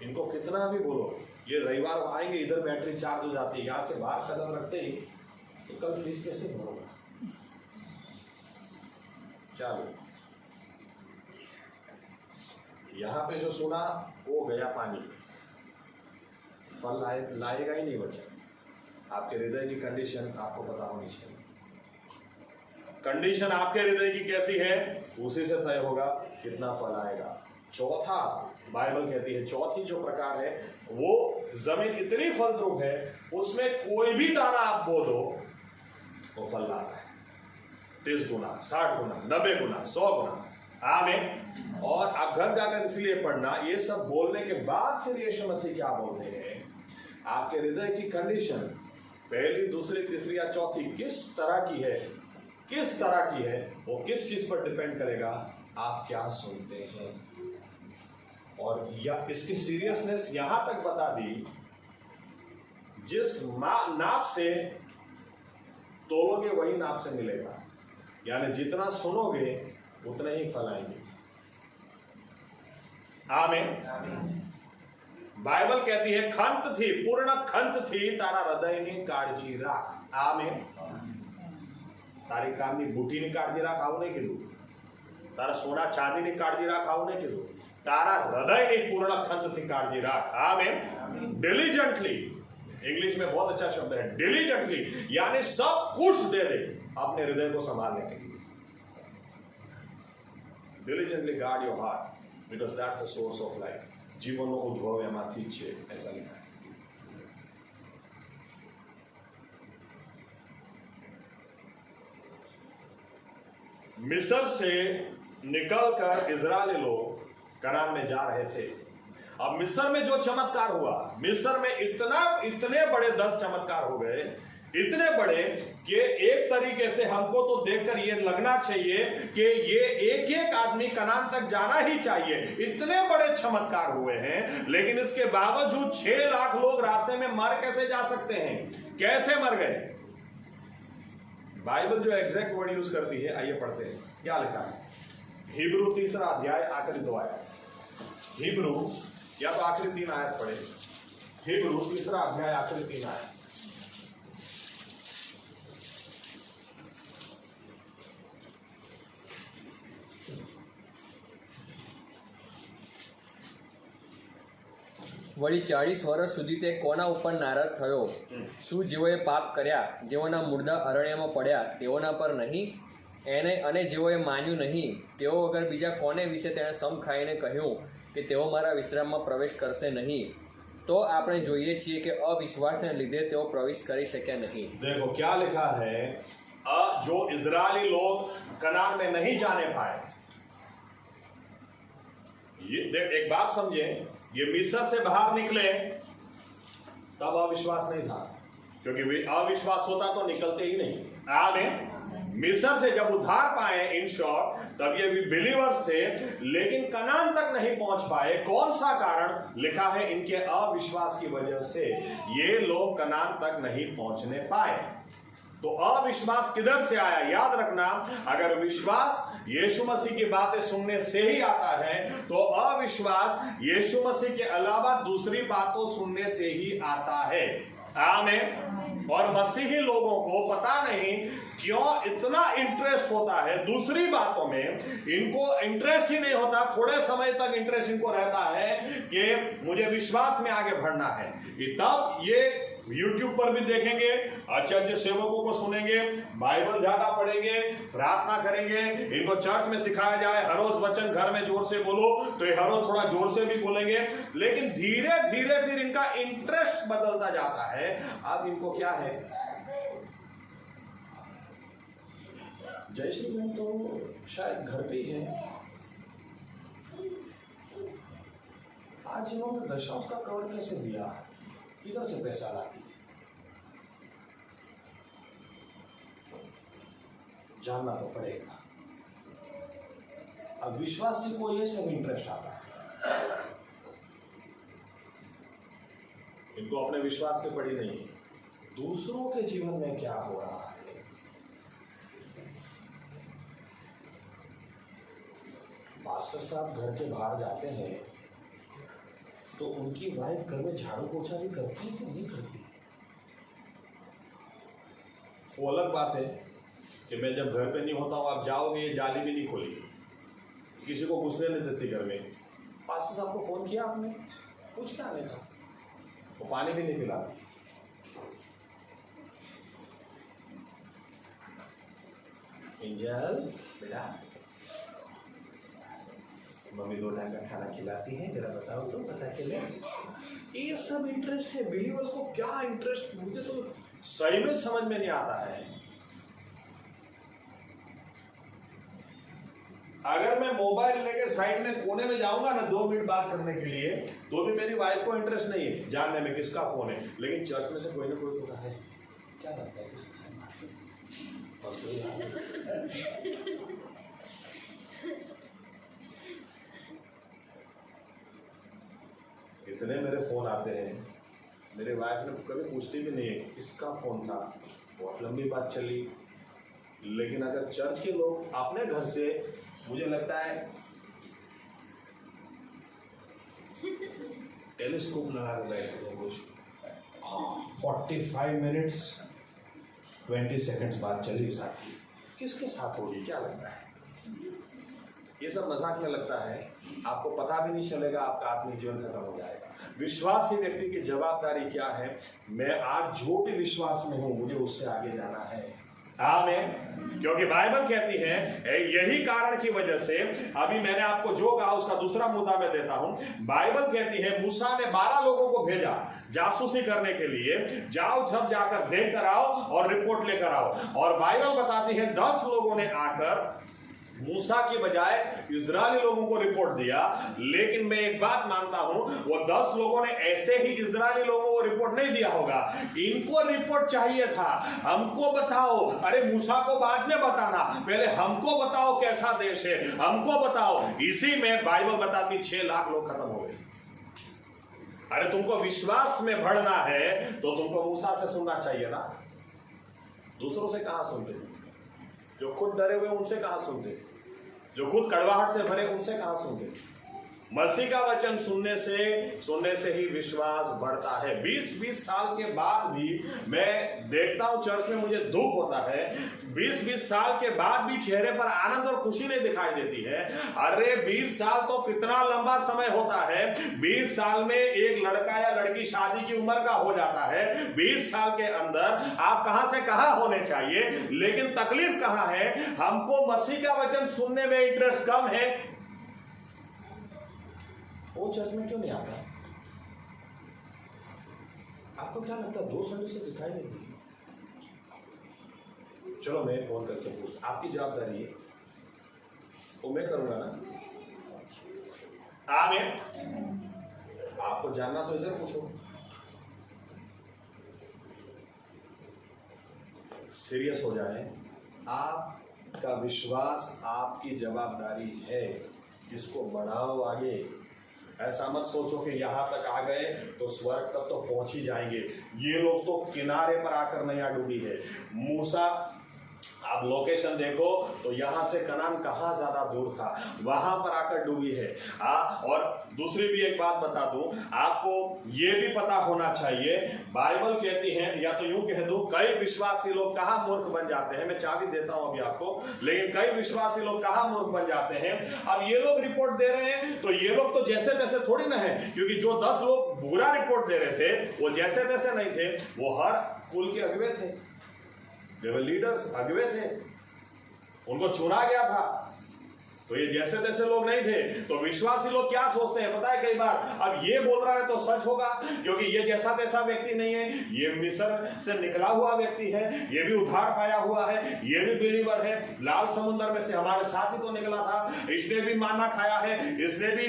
इनको कितना भी बोलो, ये रविवार आएंगे, इधर बैटरी चार्ज हो जाती है, यहां से बाहर कदम रखते ही तो कल फीस कैसे भरोगा? चलो, यहां पे जो सुना वो गया पानी, फल लाएगा ही नहीं बच्चा। आपके हृदय की कंडीशन आपको पता होनी चाहिए। कंडीशन आपके हृदय की कैसी है, उसी से तय होगा कितना फल आएगा। चौथा, बाइबल कहती है, चौथी जो प्रकार है वो जमीन इतनी फलद्रुप है, उसमें कोई भी दाना आप बो दो वो फल ला रहा है, 30 गुना, 60 गुना, 90 गुना, 100 गुना। आमीन। और आप घर जाकर इसलिए पढ़ना, ये सब बोलने के बाद फिर यीशु मसीह क्या बोलते हैं, आपके हृदय की कंडीशन पहली, दूसरी, तीसरी या चौथी किस तरह की है, वो किस चीज पर डिपेंड करेगा, आप क्या सुनते हैं। और या इसकी सीरियसनेस यहां तक बता दी, जिस नाप से तोलोगे वही नाप से मिलेगा, यानी जितना सुनोगे उतने ही फल आएंगे। आमीन। बाइबल कहती है, खंत थी, पूर्ण खंत थी, तारा हृदय ने काळजी राख। आमीन। तारी कामनी बूटीनी काळजी राख, આવું નહીં કીધું। તારા સોના ચાંદીની કાળજી રાખ, આવું નહીં કીધું। તારા હૃદયની પૂર્ણ ખંતથી કાળજી રાખ। આમીન। डिलीजेंटली, इंग्लिश में बहुत अच्छा शब्द है डिलीजेंटली, यानी सब कुछ दे दे अपने हृदय को संभालने के लिए। Diligently guard your heart, because that's the source of life. जीवन નો ઉદ્ભવ એમાંથી જ છે, ऐसा लिखा है। मिस्र से निकलकर इजरायली लोग कनान में जा रहे थे। अब मिस्र में जो चमत्कार हुआ, मिस्र में इतने बड़े 10 चमत्कार हो गए, इतने बड़े कि एक तरीके से हमको तो देखकर ये लगना चाहिए कि ये एक आदमी कनान तक जाना ही चाहिए। इतने बड़े चमत्कार हुए हैं, लेकिन इसके बावजूद 6 लाख लोग रास्ते में मर कैसे जा सकते हैं? कैसे मर गए? बाइबल जो एग्जैक्ट वर्ड यूज करती है, आइए पढ़ते हैं क्या लिखा है। हिब्रू 3 अध्याय आखिरी 2 आयत। हिब्रू, या तो आखिरी 3 आयत पढ़े। हिब्रू 3 अध्याय आखिरी 3 आयत। વળી 40 વર્ષ સુધી તે કોના ઉપર નારાજ થયો? શું જેઓએ પાપ કર્યા, જેઓના મુર્દા અરણ્યમાં પડ્યા, તેઓના પર નહીં? અને જેઓએ માન્યું નહીં, તેઓ વગર બીજા કોને વિશે તેણે સમ ખાઈને કહ્યું કે તેઓ મારા વિશ્રામમાં પ્રવેશ કરશે નહીં? તો આપણે જોઈએ છીએ કે અવિશ્વાસને લીધે તેઓ પ્રવેશ કરી શક્યા નહીં। देखो क्या लिखा है, जो इजरायली लोग कनान में नहीं जाने पाए। ये एक बात समझे, ये मिस्र से बाहर निकले तब अविश्वास नहीं था, क्योंकि वे अविश्वास होता तो निकलते ही नहीं। आमीन। मिस्र से जब उद्धार पाए, इन शॉर्ट, तब ये भी बिलीवर्स थे, लेकिन कनान तक नहीं पहुंच पाए। कौन सा कारण? लिखा है इनके अविश्वास की वजह से ये लोग कनान तक नहीं पहुंचने पाए। तो अविश्वास किधर से आया? याद रखना, अगर विश्वास यीशु मसीह की बातें सुनने से ही आता है, तो अविश्वास यीशु मसीह के अलावा दूसरी बातों सुनने से ही आता है। आमीन। और मसीही लोगों को पता नहीं क्यों इतना इंटरेस्ट होता है दूसरी बातों में, इनको इंटरेस्ट ही नहीं होता। थोड़े समय तक इंटरेस्ट इनको रहता है कि मुझे विश्वास में आगे बढ़ना है। तब ये YouTube पर भी देखेंगे, अच्छे अच्छे सेवकों को सुनेंगे, बाइबल ज्यादा पढ़ेंगे, प्रार्थना करेंगे, इनको चर्च में सिखाया जाए हर रोज वचन घर में जोर से बोलो, तो ये हर रोज थोड़ा जोर से भी बोलेंगे। लेकिन धीरे धीरे फिर इनका इंटरेस्ट बदलता जाता है। अब इनको क्या है, जयश्री बहन तो शायद घर पे ही है, आज इन्होंने दशांश का कवर कैसे दिया, किधर से पैसा लाती, जानना तो पड़ेगा। अब विश्वासी को ये सब इंटरेस्ट आता है, इनको अपने विश्वास के पड़ी नहीं, दूसरों के जीवन में क्या हो रहा है। पास्टर साहब घर के बाहर जाते हैं तो उनकी वाइफ घर में झाड़ू पोछा भी करती है कि नहीं करती? वो अलग बात है कि मैं जब घर पे नहीं होता हूँ, आप जाओगे, ये जाली भी नहीं खोली, किसी को घुसने नहीं देती घर में। पास्टर साहब को फोन किया आपने, कुछ क्या नहीं था, वो पानी भी नहीं पिलाती। एंजल बेटा, मम्मी 2 टाइम का खाना खिलाती है, जरा बताओ तो पता चले। ये सब इंटरेस्ट है। बिलीवर्स को क्या इंटरेस्ट, मुझे तो सही में समझ में नहीं आता है। अगर मैं मोबाइल लेके साइड में कोने में जाऊंगा ना 2 मिनट बात करने के लिए, तो भी मेरी वाइफ को इंटरेस्ट नहीं है जानने में किसका फोन है। लेकिन चर्च में से कोई ना कोई तो है, क्या लगता है इतने मेरे फोन आते हैं, मेरे वाइफ ने कभी पूछती भी नहीं है किसका फोन था। बहुत लंबी बात चली। लेकिन अगर चर्च के लोग अपने घर से, मुझे लगता है टेलीस्कोप लगा कर बैठे थे कुछ, 45 मिनट्स 20 सेकंड्स बात चली साथ ही। किसके साथ होगी, क्या लगता है? ये सब मजाक में लगता है, आपको पता भी नहीं चलेगा, आपका आत्मिक जीवन खत्म हो जाएगा। विश्वासी व्यक्ति की जवाबदारी क्या है? मैं आज जो भी विश्वास में हूं, मुझे उससे आगे जाना है। आमीन। क्योंकि बाइबल कहती है यही कारण की वजह से, अभी मैंने आपको जो कहा उसका दूसरा मुद्दा मैं देता हूं। बाइबल कहती है मूसा ने 12 लोगों को भेजा जासूसी करने के लिए, जाओ सब जाकर देख कर आओ और रिपोर्ट लेकर आओ। और बाइबल बताती है 10 लोगों ने आकर मूसा की बजाय इस्राएली लोगों को रिपोर्ट दिया। लेकिन मैं एक बात मानता हूं, वो 10 लोगों ने ऐसे ही इस्राएली लोगों को रिपोर्ट नहीं दिया होगा। इनको रिपोर्ट चाहिए था, हमको बताओ। अरे मूसा को बाद में बताना, पहले हमको बताओ कैसा देश है, हमको बताओ। इसी में बाइबल बताती 6 लाख लोग खत्म हो गए। अरे तुमको विश्वास में बढ़ना है तो तुमको मूसा से सुनना चाहिए ना, दूसरों से कहां सुनते? जो खुद डरे हुए उनसे कहां सुनते? जो खुद कड़वाहट से भरे उनसे कहां सुनते? मसीह का वचन सुनने से ही विश्वास बढ़ता है। 20-20 साल के बाद भी मैं देखता हूं चर्च में, मुझे दुख होता है। 20-20 साल के बाद भी चेहरे पर आनंद और खुशी नहीं दिखाई देती है। अरे 20 साल तो कितना लंबा समय होता है। 20 साल में एक लड़का या लड़की शादी की उम्र का हो जाता है। 20 साल के अंदर आप कहां से कहां होने चाहिए। लेकिन तकलीफ कहां है? हमको मसीह का वचन सुनने में इंटरेस्ट कम है। वो चर्च में क्यों नहीं आता? आपको क्या लगता है 2 संडे से दिखाई नहीं दी? चलो मैं फोन करके पूछता, आपकी जवाबदारी है, वो मैं करूंगा ना। आमीन। आपको जानना तो इधर पूछो। सीरियस हो जाए, आपका विश्वास आपकी जवाबदारी है, इसको बढ़ाओ आगे। ऐसा मत सोचो कि यहाँ तक आ गए तो स्वर्ग तक तो पहुंच ही जाएंगे। ये लोग तो किनारे पर आकर नैया डूबी है। मूसा, आप लोकेशन देखो तो यहाँ से कनान कहाँ ज्यादा दूर था, वहां पर आकर डूबी है। और दूसरी भी एक बात बता दूं आपको, ये भी पता होना चाहिए, बाइबल कहती है, या तो यूं कह दूं, कई विश्वासी लोग कहाँ मूर्ख बन जाते हैं। मैं चाबी देता हूं अभी आपको, लेकिन कई विश्वासी लोग कहाँ मूर्ख बन जाते हैं। अब ये लोग रिपोर्ट दे रहे हैं तो ये लोग तो जैसे तैसे थोड़ी ना है, क्योंकि जो 10 लोग बुरा रिपोर्ट दे रहे थे वो जैसे तैसे नहीं थे, वो हर कुल के अगुवे थे, देवर लीडर्स, अगुवे थे, उनको चुना गया था। तो ये जैसे तैसे लोग नहीं थे। तो विश्वासी लोग क्या सोचते हैं पता है, कई बार अब ये बोल रहा है तो सच होगा, क्योंकि ये जैसा तैसा व्यक्ति नहीं है, ये मिस्र से निकला हुआ व्यक्ति है, ये भी उद्धार पाया हुआ है, ये भी बिलीवर है, लाल समुद्र में से हमारे साथ ही तो निकला था, इसने भी माना खाया है, इसने भी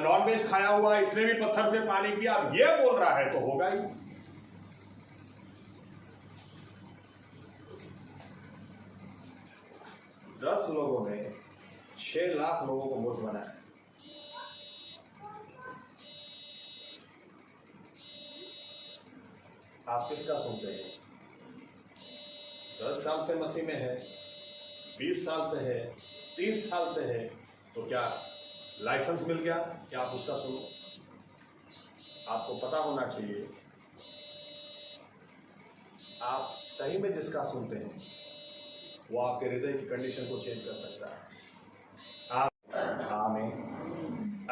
नॉनवेज खाया हुआ है, इसने भी पत्थर से पानी पिया। अब ये बोल रहा है तो होगा ही। 10 लोगों ने 6 लाख लोगों को मूर्ख बनाया। आप किसका सुनते हैं? 10 साल से मसीह में है, 20 साल से है, 30 साल से है, तो क्या लाइसेंस मिल गया कि आप उसका सुनो? आपको पता होना चाहिए आप सही में जिसका सुनते हैं वो आपके हृदय की कंडीशन को चेंज कर सकता है। आमीन,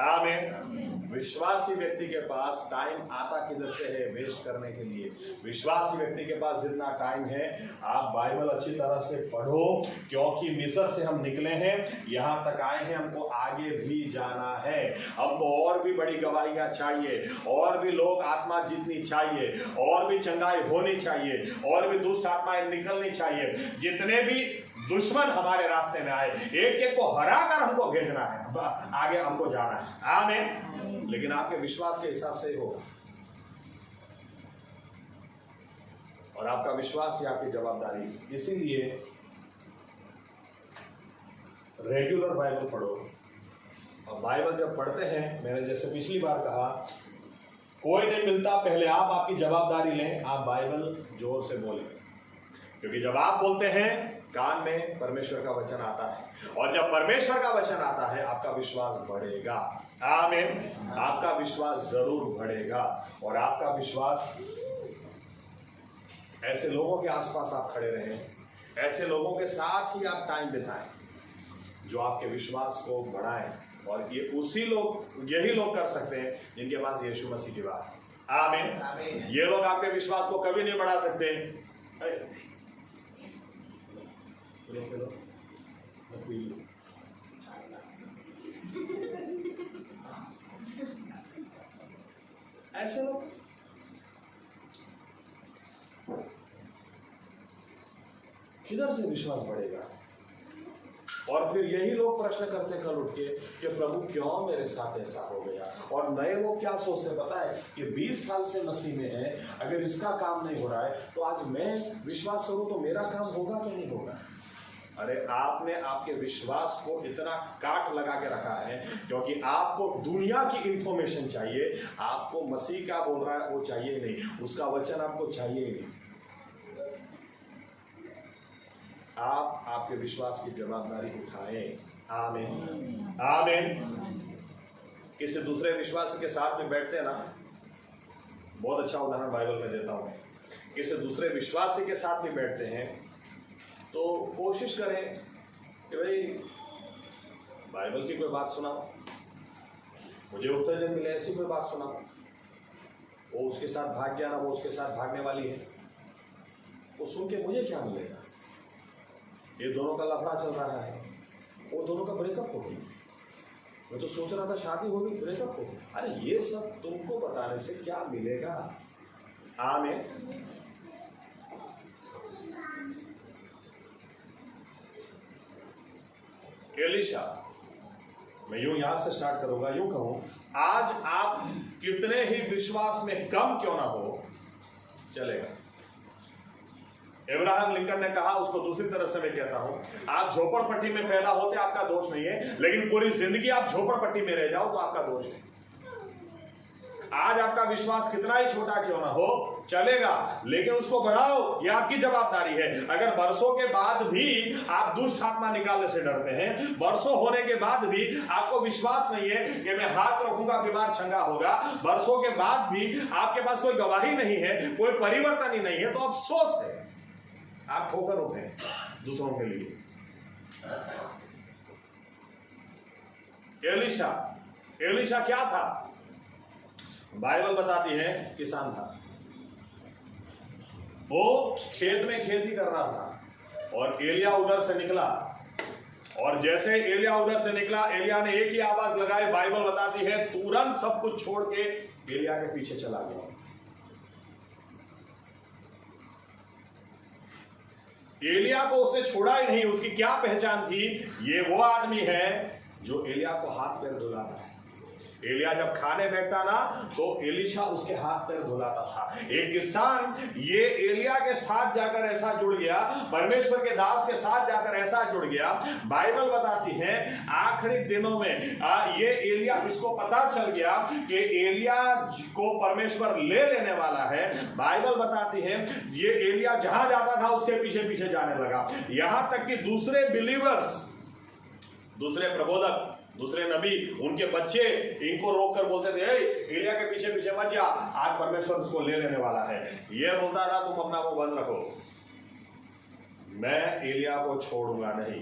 आमीन। विश्वासी व्यक्ति के पास टाइम आता किधर से है वेस्ट करने के लिए? विश्वासी व्यक्ति के पास जितना टाइम है, आप बाइबल अच्छी तरह से पढ़ो, क्योंकि मिस्र से हम निकले हैं, यहाँ तक आए हैं, हमको आगे भी जाना है। हमको और भी बड़ी गवाहियां चाहिए, और भी लोग आत्मा जीतनी चाहिए, और भी चंगाई होनी चाहिए, और भी दुष्ट आत्माएं निकलनी चाहिए। जितने भी दुश्मन हमारे रास्ते में आए, एक एक को हराकर हमको भेजना है, आगे हमको जाना है। आमीन। लेकिन आपके विश्वास के हिसाब से ही होगा, और आपका विश्वास ही आपकी जवाबदारी। इसीलिए रेगुलर बाइबल पढ़ो। और बाइबल जब पढ़ते हैं, मैंने जैसे पिछली बार कहा, कोई नहीं मिलता, पहले आप आपकी जवाबदारी लें, आप बाइबल जोर से बोलें, क्योंकि जब आप बोलते हैं कान में परमेश्वर का वचन आता है, और जब परमेश्वर का वचन आता है आपका विश्वास बढ़ेगा। आमीन। आपका विश्वास जरूर बढ़ेगा, और आपका विश्वास, ऐसे लोगों के आसपास आप खड़े रहें, ऐसे लोगों के साथ ही आप टाइम बिताएं जो आपके विश्वास को बढ़ाएं। और ये यही लोग कर सकते हैं जिनके पास यीशु मसीह की बात। आमीन। ये लोग आपके विश्वास को कभी नहीं बढ़ा सकते। ऐसे लोग किधर से विश्वास बढ़ेगा? और फिर यही लोग प्रश्न करते कल उठ के कि प्रभु क्यों मेरे साथ ऐसा हो गया। और नए लोग क्या सोचते पता है कि 20 साल से मसीह में है, अगर इसका काम नहीं हो रहा है तो आज मैं विश्वास करूं तो मेरा काम होगा कि नहीं होगा? अरे आपने आपके विश्वास को इतना काट लगा के रखा है क्योंकि आपको दुनिया की इंफॉर्मेशन चाहिए, आपको मसीह का बोल रहा है वो चाहिए नहीं, उसका वचन आपको चाहिए ही नहीं। आप आपके विश्वास की जवाबदारी उठाएं। आमीन, आमीन। किसी दूसरे विश्वासी के साथ में बैठते ना, बहुत अच्छा उदाहरण बाइबल में देता हूं। किसी दूसरे विश्वासी के साथ में बैठते हैं तो कोशिश करें कि भाई बाइबल की कोई बात सुनाओ, मुझे उत्तेजन मिले ऐसी कोई बात सुनाओ। वो उसके साथ भाग गया ना, वो उसके साथ भागने वाली है, वो सुन के मुझे क्या मिलेगा? ये दोनों का लफड़ा चल रहा है, वो दोनों का ब्रेकअप हो गया, मैं तो सोच रहा था शादी होगी, ब्रेकअप हो गया। अरे ये सब तुमको बताने से क्या मिलेगा? आमीन। एलीशा, मैं यूं यहां से स्टार्ट करूंगा, यूं कहूं, आज आप कितने ही विश्वास में कम क्यों ना हो, चलेगा। इब्राहिम लिंकन ने कहा, उसको दूसरी तरफ से मैं कहता हूं, आप झोपड़पट्टी में पैदा होते आपका दोष नहीं है, लेकिन पूरी जिंदगी आप झोपड़पट्टी में रह जाओ तो आपका दोष है। आज आपका विश्वास कितना ही छोटा क्यों ना हो चलेगा, लेकिन उसको बढ़ाओ, यह आपकी जवाबदारी है। अगर वर्षों के बाद भी आप दुष्ट आत्मा निकालने से डरते हैं, वर्षों होने के बाद भी आपको विश्वास नहीं है कि मैं हाथ रखूंगा बीमार चंगा होगा, वर्षों के बाद भी आपके पास कोई गवाही नहीं है, कोई परिवर्तन ही नहीं है, तो अफसोस है, आप ठोकर उठे दूसरों के लिए। एलीशा क्या था? बाइबल बताती है किसान था। वो खेत में खेती कर रहा था और एलिया उधर से निकला, और जैसे एलिया उधर से निकला, एलिया ने एक ही आवाज लगाई, बाइबल बताती है तुरंत सब कुछ छोड़ के एलिया के पीछे चला गया। एलिया को उसने छोड़ा ही नहीं। उसकी क्या पहचान थी? ये वो आदमी है जो एलिया को हाथ पैर धुलाता है। एलिया जब खाने बैठता ना तो एलीशा उसके हाथ पैर धुलाता था। एक किसान ये एलिया के साथ जाकर ऐसा जुड़ गया, परमेश्वर के दास के साथ जाकर ऐसा जुड़ गया। बाइबल बताती है आखिरी दिनों में ये एलिया, इसको पता चल गया कि एलिया को परमेश्वर ले लेने वाला है। बाइबल बताती है ये एलिया जहां जाता था उसके पीछे पीछे जाने लगा, यहां तक कि दूसरे बिलीवर्स, दूसरे प्रबोधक, दूसरे नबी, उनके बच्चे इनको रोक कर बोलते थे, एलिया के पीछे पीछे मत जा, आज परमेश्वर उसको ले लेने वाला है। ये बोलता था तुम अपना मुंह बंद रखो, मैं एलिया को छोड़ूंगा नहीं।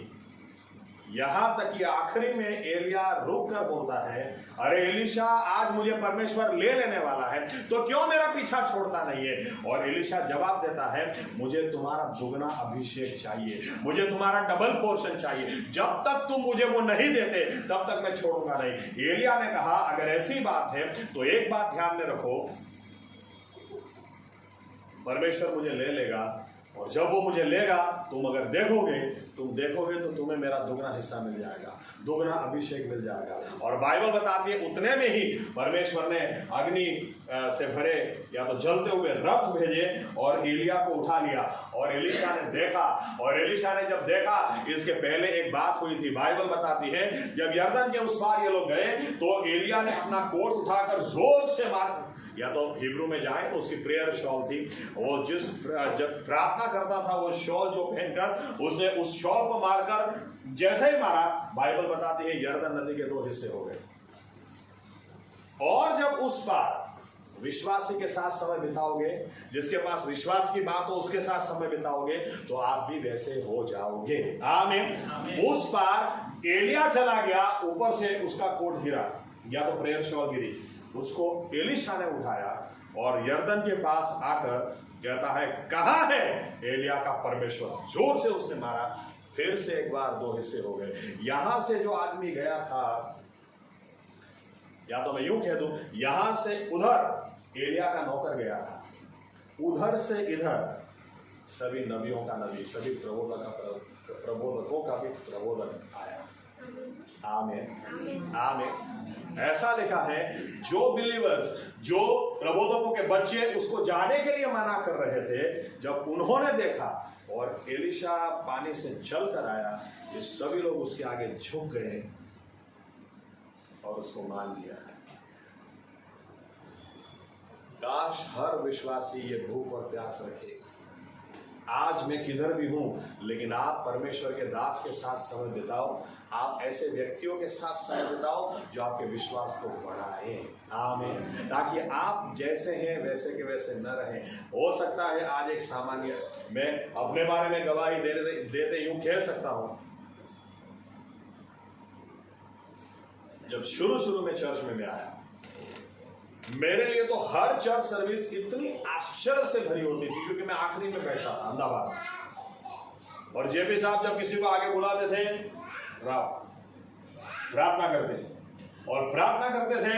यहां तक कि आखिरी में एलिया रुक कर बोलता है, अरे एलीशा आज मुझे परमेश्वर ले लेने वाला है, तो क्यों मेरा पीछा छोड़ता नहीं है? और एलीशा जवाब देता है, मुझे तुम्हारा दुगना अभिषेक चाहिए, मुझे तुम्हारा डबल पोर्शन चाहिए, जब तक तुम मुझे वो नहीं देते तब तक मैं छोड़ूंगा नहीं। एलिया ने कहा अगर ऐसी बात है तो एक बात ध्यान में रखो, परमेश्वर मुझे ले लेगा, और जब वो मुझे लेगा तुम अगर तुम देखोगे तो तुम्हें मेरा दुगना हिस्सा मिल जाएगा, दुगना अभिषेक मिल जाएगा। और बाइबल बताती है उतने में ही परमेश्वर ने अग्नि से भरे या तो जलते हुए रथ भेजे और एलिया को उठा लिया। और एलीशा ने देखा, और एलीशा ने जब देखा, इसके पहले एक बात हुई थी। बाइबल बताती है जब यरदन के उस पार ये लोग गए तो एलिया ने अपना कोट उठाकर जोर से मार, या तो हिब्रू में जाए तो उसकी प्रेयर शॉल थी, वो जब प्रार्थना करता था वो शॉल जो पहनकर उसने उस शॉल को मारकर जैसे ही मारा, बाइबल बताती है यरदन नदी के 2 हिस्से हो गए। और जब उस पार विश्वासी के साथ समय बिताओगे, जिसके पास विश्वास की बात हो उसके साथ समय बिताओगे, तो आप भी वैसे हो जाओगे। आमीन। उस पार एलिया चला गया, ऊपर से उसका कोट गिरा या तो प्रेयर शॉल गिरी, उसको एलीशा ने उठाया और यरदन के पास आकर कहता है कहां है एलिया का परमेश्वर? जोर से उसने मारा, फिर से एक बार 2 हिस्से हो गए। यहां से जो आदमी गया था, या तो मैं यूं कह दूं, यहां से उधर एलिया का नौकर गया था, उधर से इधर सभी नबियों का नबी, सभी प्रबोधकों का भी प्रबोधक आया। आमीन, आमीन। ऐसा लिखा है जो बिलीवर्स, जो प्रबोधकों के बच्चे उसको जाने के लिए मना कर रहे थे, जब उन्होंने देखा और एलीशा पानी से चल कर आया, ये सभी लोग उसके आगे झुक गए और उसको मान लिया। काश हर विश्वासी ये भूख और प्यास रखे, आज मैं किधर भी हूं लेकिन आप परमेश्वर के दास के साथ समय बिताओ, आप ऐसे व्यक्तियों के साथ समय बिताओ जो आपके विश्वास को बढ़ाएं। आमीन। ताकि आप जैसे हैं वैसे के वैसे न रहें। हो सकता है आज एक सामान्य, मैं अपने बारे में गवाही देते यूं कह सकता हूं, जब शुरू में चर्च में मैं आया, मेरे लिए तो हर चर्च सर्विस इतनी आश्चर्य से भरी होती थी, क्योंकि मैं आखिरी में बैठता था अहमदाबाद, और जेपी साहब जब किसी को आगे बुलाते थे, प्रार्थना करते थे,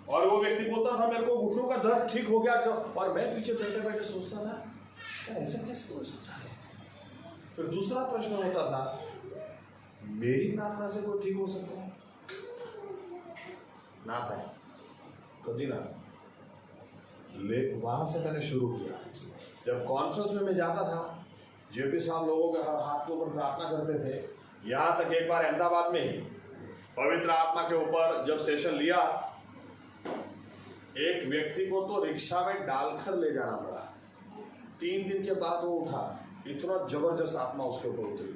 और वो व्यक्ति बोलता था मेरे को घुटनों का दर्द ठीक हो गया, और मैं पीछे बैठे बैठे सोचता था ऐसा कैसे हो सकता है। फिर दूसरा प्रश्न होता था, मेरी प्रार्थना से कोई ठीक हो सकता है? ना था, कभी ना। वहां से मैंने शुरू किया। जब कॉन्फ्रेंस में मैं जाता था जेपी साहब लोगों के हर हाथ के ऊपर प्रार्थना करते थे। यहाँ तक एक बार अहमदाबाद में ही पवित्र आत्मा के ऊपर जब सेशन लिया, एक व्यक्ति को तो रिक्शा में डालकर ले जाना पड़ा। 3 दिन के बाद वो उठा, इतना जबरदस्त आत्मा उसके ऊपर उतरी।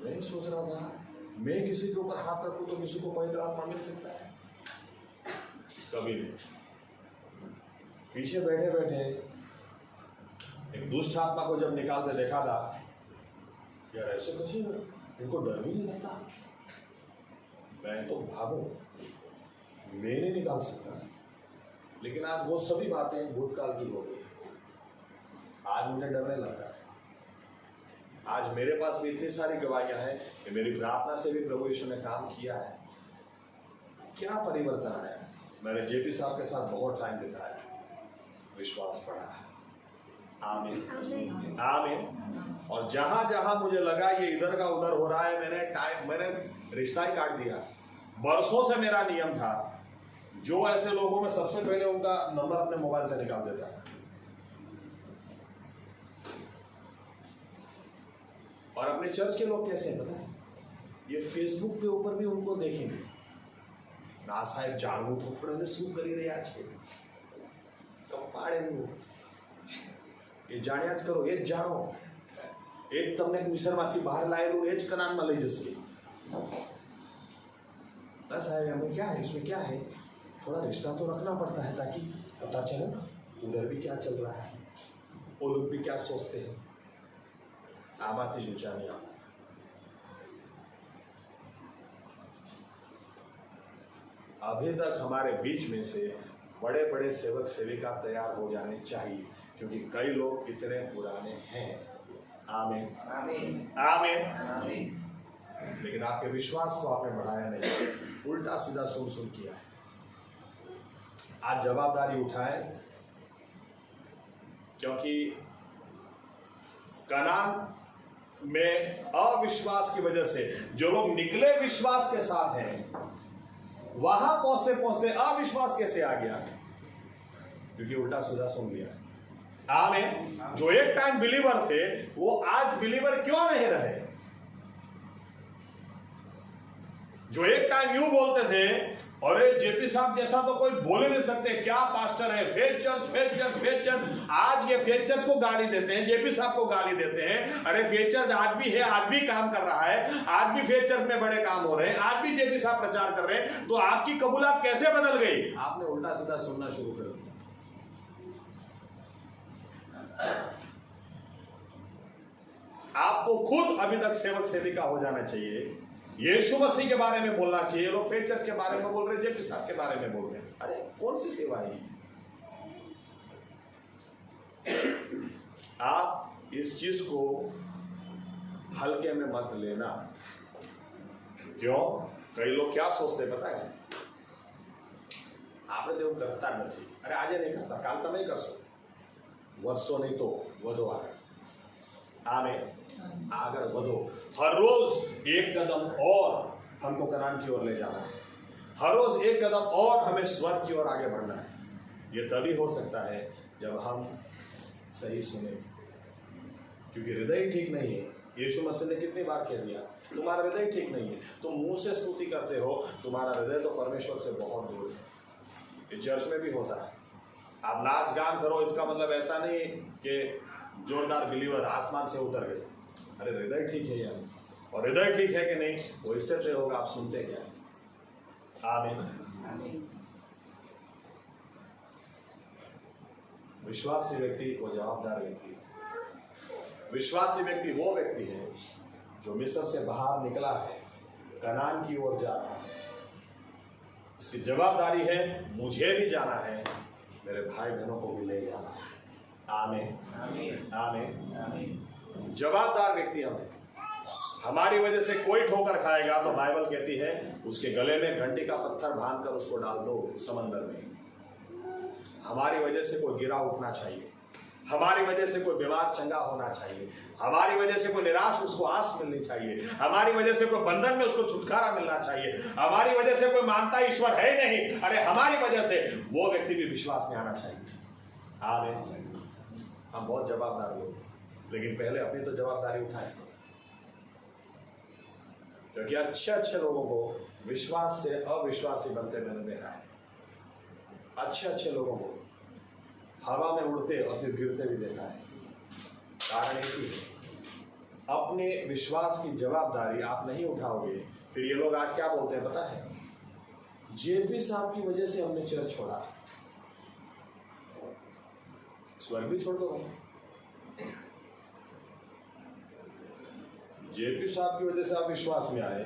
मैं सोच रहा था मैं किसी के ऊपर हाथ रखूं तो किसी को पवित्र आत्मा मिल सकता है? कभी नहीं। पीछे बैठे बैठे एक दुष्ट आत्मा को जब निकालते देखा था, यार ऐसे कैसे, इनको डर भी नहीं लगता। मैं तो भागूं, मैं नहीं निकाल सकता। लेकिन आज वो सभी बातें भूतकाल की हो गई। आज मुझे डरने लगा है। आज मेरे पास भी इतनी सारी गवाहियां हैं कि मेरी प्रार्थना से भी प्रभु यीशु ने काम किया है। क्या परिवर्तन आया। मैंने जेपी साहब के साथ बहुत टाइम बिताया, विश्वास पड़ा है। आमीन आमीन। और जहां जहां मुझे लगा ये इधर का उधर हो रहा है, मैंने रिश्ता ही काट दिया। बरसों से मेरा नियम था, जो ऐसे लोगों में सबसे पहले उनका नंबर अपने मोबाइल से निकाल देता था। और अपने चर्च के लोग कैसे हैं पता है, ये फेसबुक के ऊपर भी उनको देखेंगे ना साहेब जाणવું खोपड़े શું કરી રહ્યા છે, કપાળે એ જાણ્યા જ કરો, એ જ જાણો, એ જ તમને મિસરમાંથી બહાર લાયેલું એ જ કનાનમાં લઈ જશે। ना साहब हमें क्या है, इसमें क्या है, थोड़ा रिश्ता तो रखना पड़ता है ताकि पता चले ना उधर भी क्या चल रहा है, वो लोग भी क्या सोचते हैं। आबादी ऊंचा नहीं आता। अभी तक हमारे बीच में से बड़े बड़े सेवक सेविका तैयार हो जाने चाहिए, क्योंकि कई लोग इतने पुराने हैं। आमीन आमीन आमीन। लेकिन आपके विश्वास को आपने बढ़ाया नहीं, उल्टा सीधा सुन किया है। आज जवाबदारी उठाएं, क्योंकि कनान में अविश्वास की वजह से जो लोग निकले विश्वास के साथ हैं, वहां पहुंचते पहुंचते अविश्वास कैसे आ गया, क्योंकि उल्टा सीधा सुन लिया। आमीन। जो एक टाइम बिलीवर थे वो आज बिलीवर क्यों नहीं रहे। जो एक टाइम यूं बोलते थे, अरे जेपी साहब जैसा तो कोई बोल ही नहीं सकते, क्या पास्टर है, फेक चर्च। आज ये फेक चर्च को गाली देते हैं, जेपी साहब को गाली देते हैं। अरे फेक चर्च आज भी है, आज भी काम कर रहा है, आज भी फेक चर्च में बड़े काम हो रहे हैं, आज भी जेपी साहब प्रचार कर रहे हैं। तो आपकी कबूलात कैसे बदल गई? आपने उल्टा सीधा सुनना शुरू कर दिया। आपको खुद अभी तक सेवक सेविका हो जाना चाहिए, यीशु मसीह के बारे में बोलना चाहिए। लोग फेक चर्च के बारे में बोल रहे, जेपी साहब के बारे में बोल रहे हैं। अरे कौन सी सेवा है? आप इस चीज को हल्के में मत लेना। क्यों? कई लोग क्या सोचते पता है, आपने तो करता नहीं, अरे आज नहीं करता, काल तो नहीं कर सो, वर्षों नहीं तो वधो आगे आगे बढ़ो। हर रोज एक कदम और हमको कनान की ओर ले जाना है, हर रोज एक कदम और हमें स्वर्ग की ओर आगे बढ़ना है। ये तभी हो सकता है जब हम सही सुने, क्योंकि हृदय ठीक नहीं है। यीशु मसीह ने कितनी बार कह दिया, तुम्हारा हृदय ठीक नहीं है। तुम मुंह से स्तुति करते हो, तुम्हारा हृदय तो परमेश्वर से बहुत दूर है। ये चर्च में भी होता है। आप नाच गान करो, इसका मतलब ऐसा नहीं कि जोरदार बिलीवर आसमान से उतर गए। अरे हृदय ठीक है या नहीं, और हृदय ठीक है कि नहीं, वो इससे तय होगा आप सुनते क्या। आमीन। विश्वासी व्यक्ति को जवाबदार व्यक्ति, विश्वासी व्यक्ति वो व्यक्ति है जो मिस्र से बाहर निकला है, कनान की ओर जा रहा है। इसकी जवाबदारी है, मुझे भी जाना है, मेरे भाई बहनों को भी ले जाना है। आमीन आमीन। जवाबदार व्यक्ति हमें, हमारी वजह से कोई ठोकर खाएगा तो बाइबल कहती है उसके गले में घंटी का पत्थर बांधकर उसको डाल दो समंदर में। हमारी वजह से कोई गिरा उठना चाहिए, हमारी वजह से कोई बीमार चंगा होना चाहिए, हमारी वजह से कोई निराश उसको आस मिलनी चाहिए, हमारी वजह से कोई बंधन में उसको छुटकारा मिलना चाहिए, हमारी वजह से कोई मानता ईश्वर है नहीं, अरे हमारी वजह से वो व्यक्ति भी विश्वास में आना चाहिए। आमीन। हम बहुत जवाबदार लोग, लेकिन पहले अपनी तो जवाबदारी उठाए, क्योंकि अच्छे अच्छे लोगों को विश्वास से अविश्वासी बनते मैंने देखा है। अच्छे अच्छे लोगों को हवा में उड़ते और फिर गिरते भी देखा है। कारण एक ही है, अपने विश्वास की जवाबदारी आप नहीं उठाओगे, फिर ये लोग आज क्या बोलते हैं पता है? जेपी साहब की वजह से हमने चर्च छोड़ा। स्वर्ग भी छोड़ दो भाई। जेपी साहब की वजह से आप विश्वास में आए,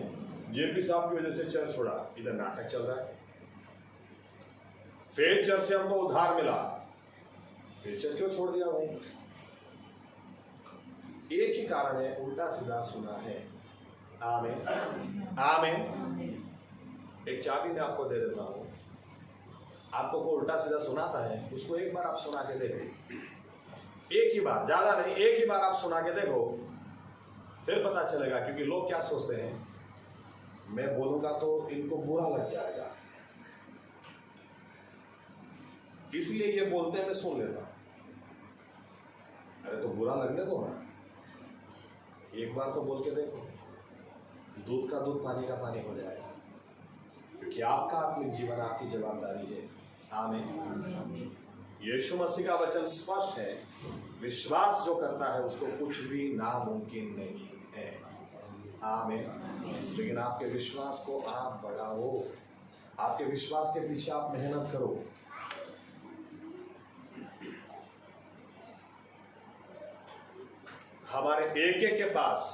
जेपी साहब की वजह से चर्च छोड़ा, इधर नाटक चल रहा है। फिर चर्च से हमको उधार मिला, फिर चर्च क्यों छोड़ दिया भाई? एक ही कारण है, उल्टा सीधा सुना है। आमीन आमीन। एक चाबी मैं आपको दे देता हूं, आपको को उल्टा सीधा सुनाता है, उसको एक बार आप सुना के देखो। एक ही बार, ज्यादा नहीं, एक ही बार आप सुना के देखो, फिर पता चलेगा। क्योंकि लोग क्या सोचते हैं, मैं बोलूंगा तो इनको बुरा लग जाएगा, इसलिए ये बोलते हैं मैं सुन लेता। अरे तो बुरा लगने दो ना, एक बार तो बोल के देखो, दूध का दूध पानी का पानी हो जाएगा। क्योंकि आपका आत्मिक जीवन आपकी जवाबदारी है। आमीन। यीशु मसीह का वचन स्पष्ट है, विश्वास जो करता है उसको कुछ भी नामुमकिन नहीं है। आमीन। लेकिन आपके विश्वास को आप बढ़ाओ, आपके विश्वास के पीछे आप मेहनत करो। हमारे एक एक के पास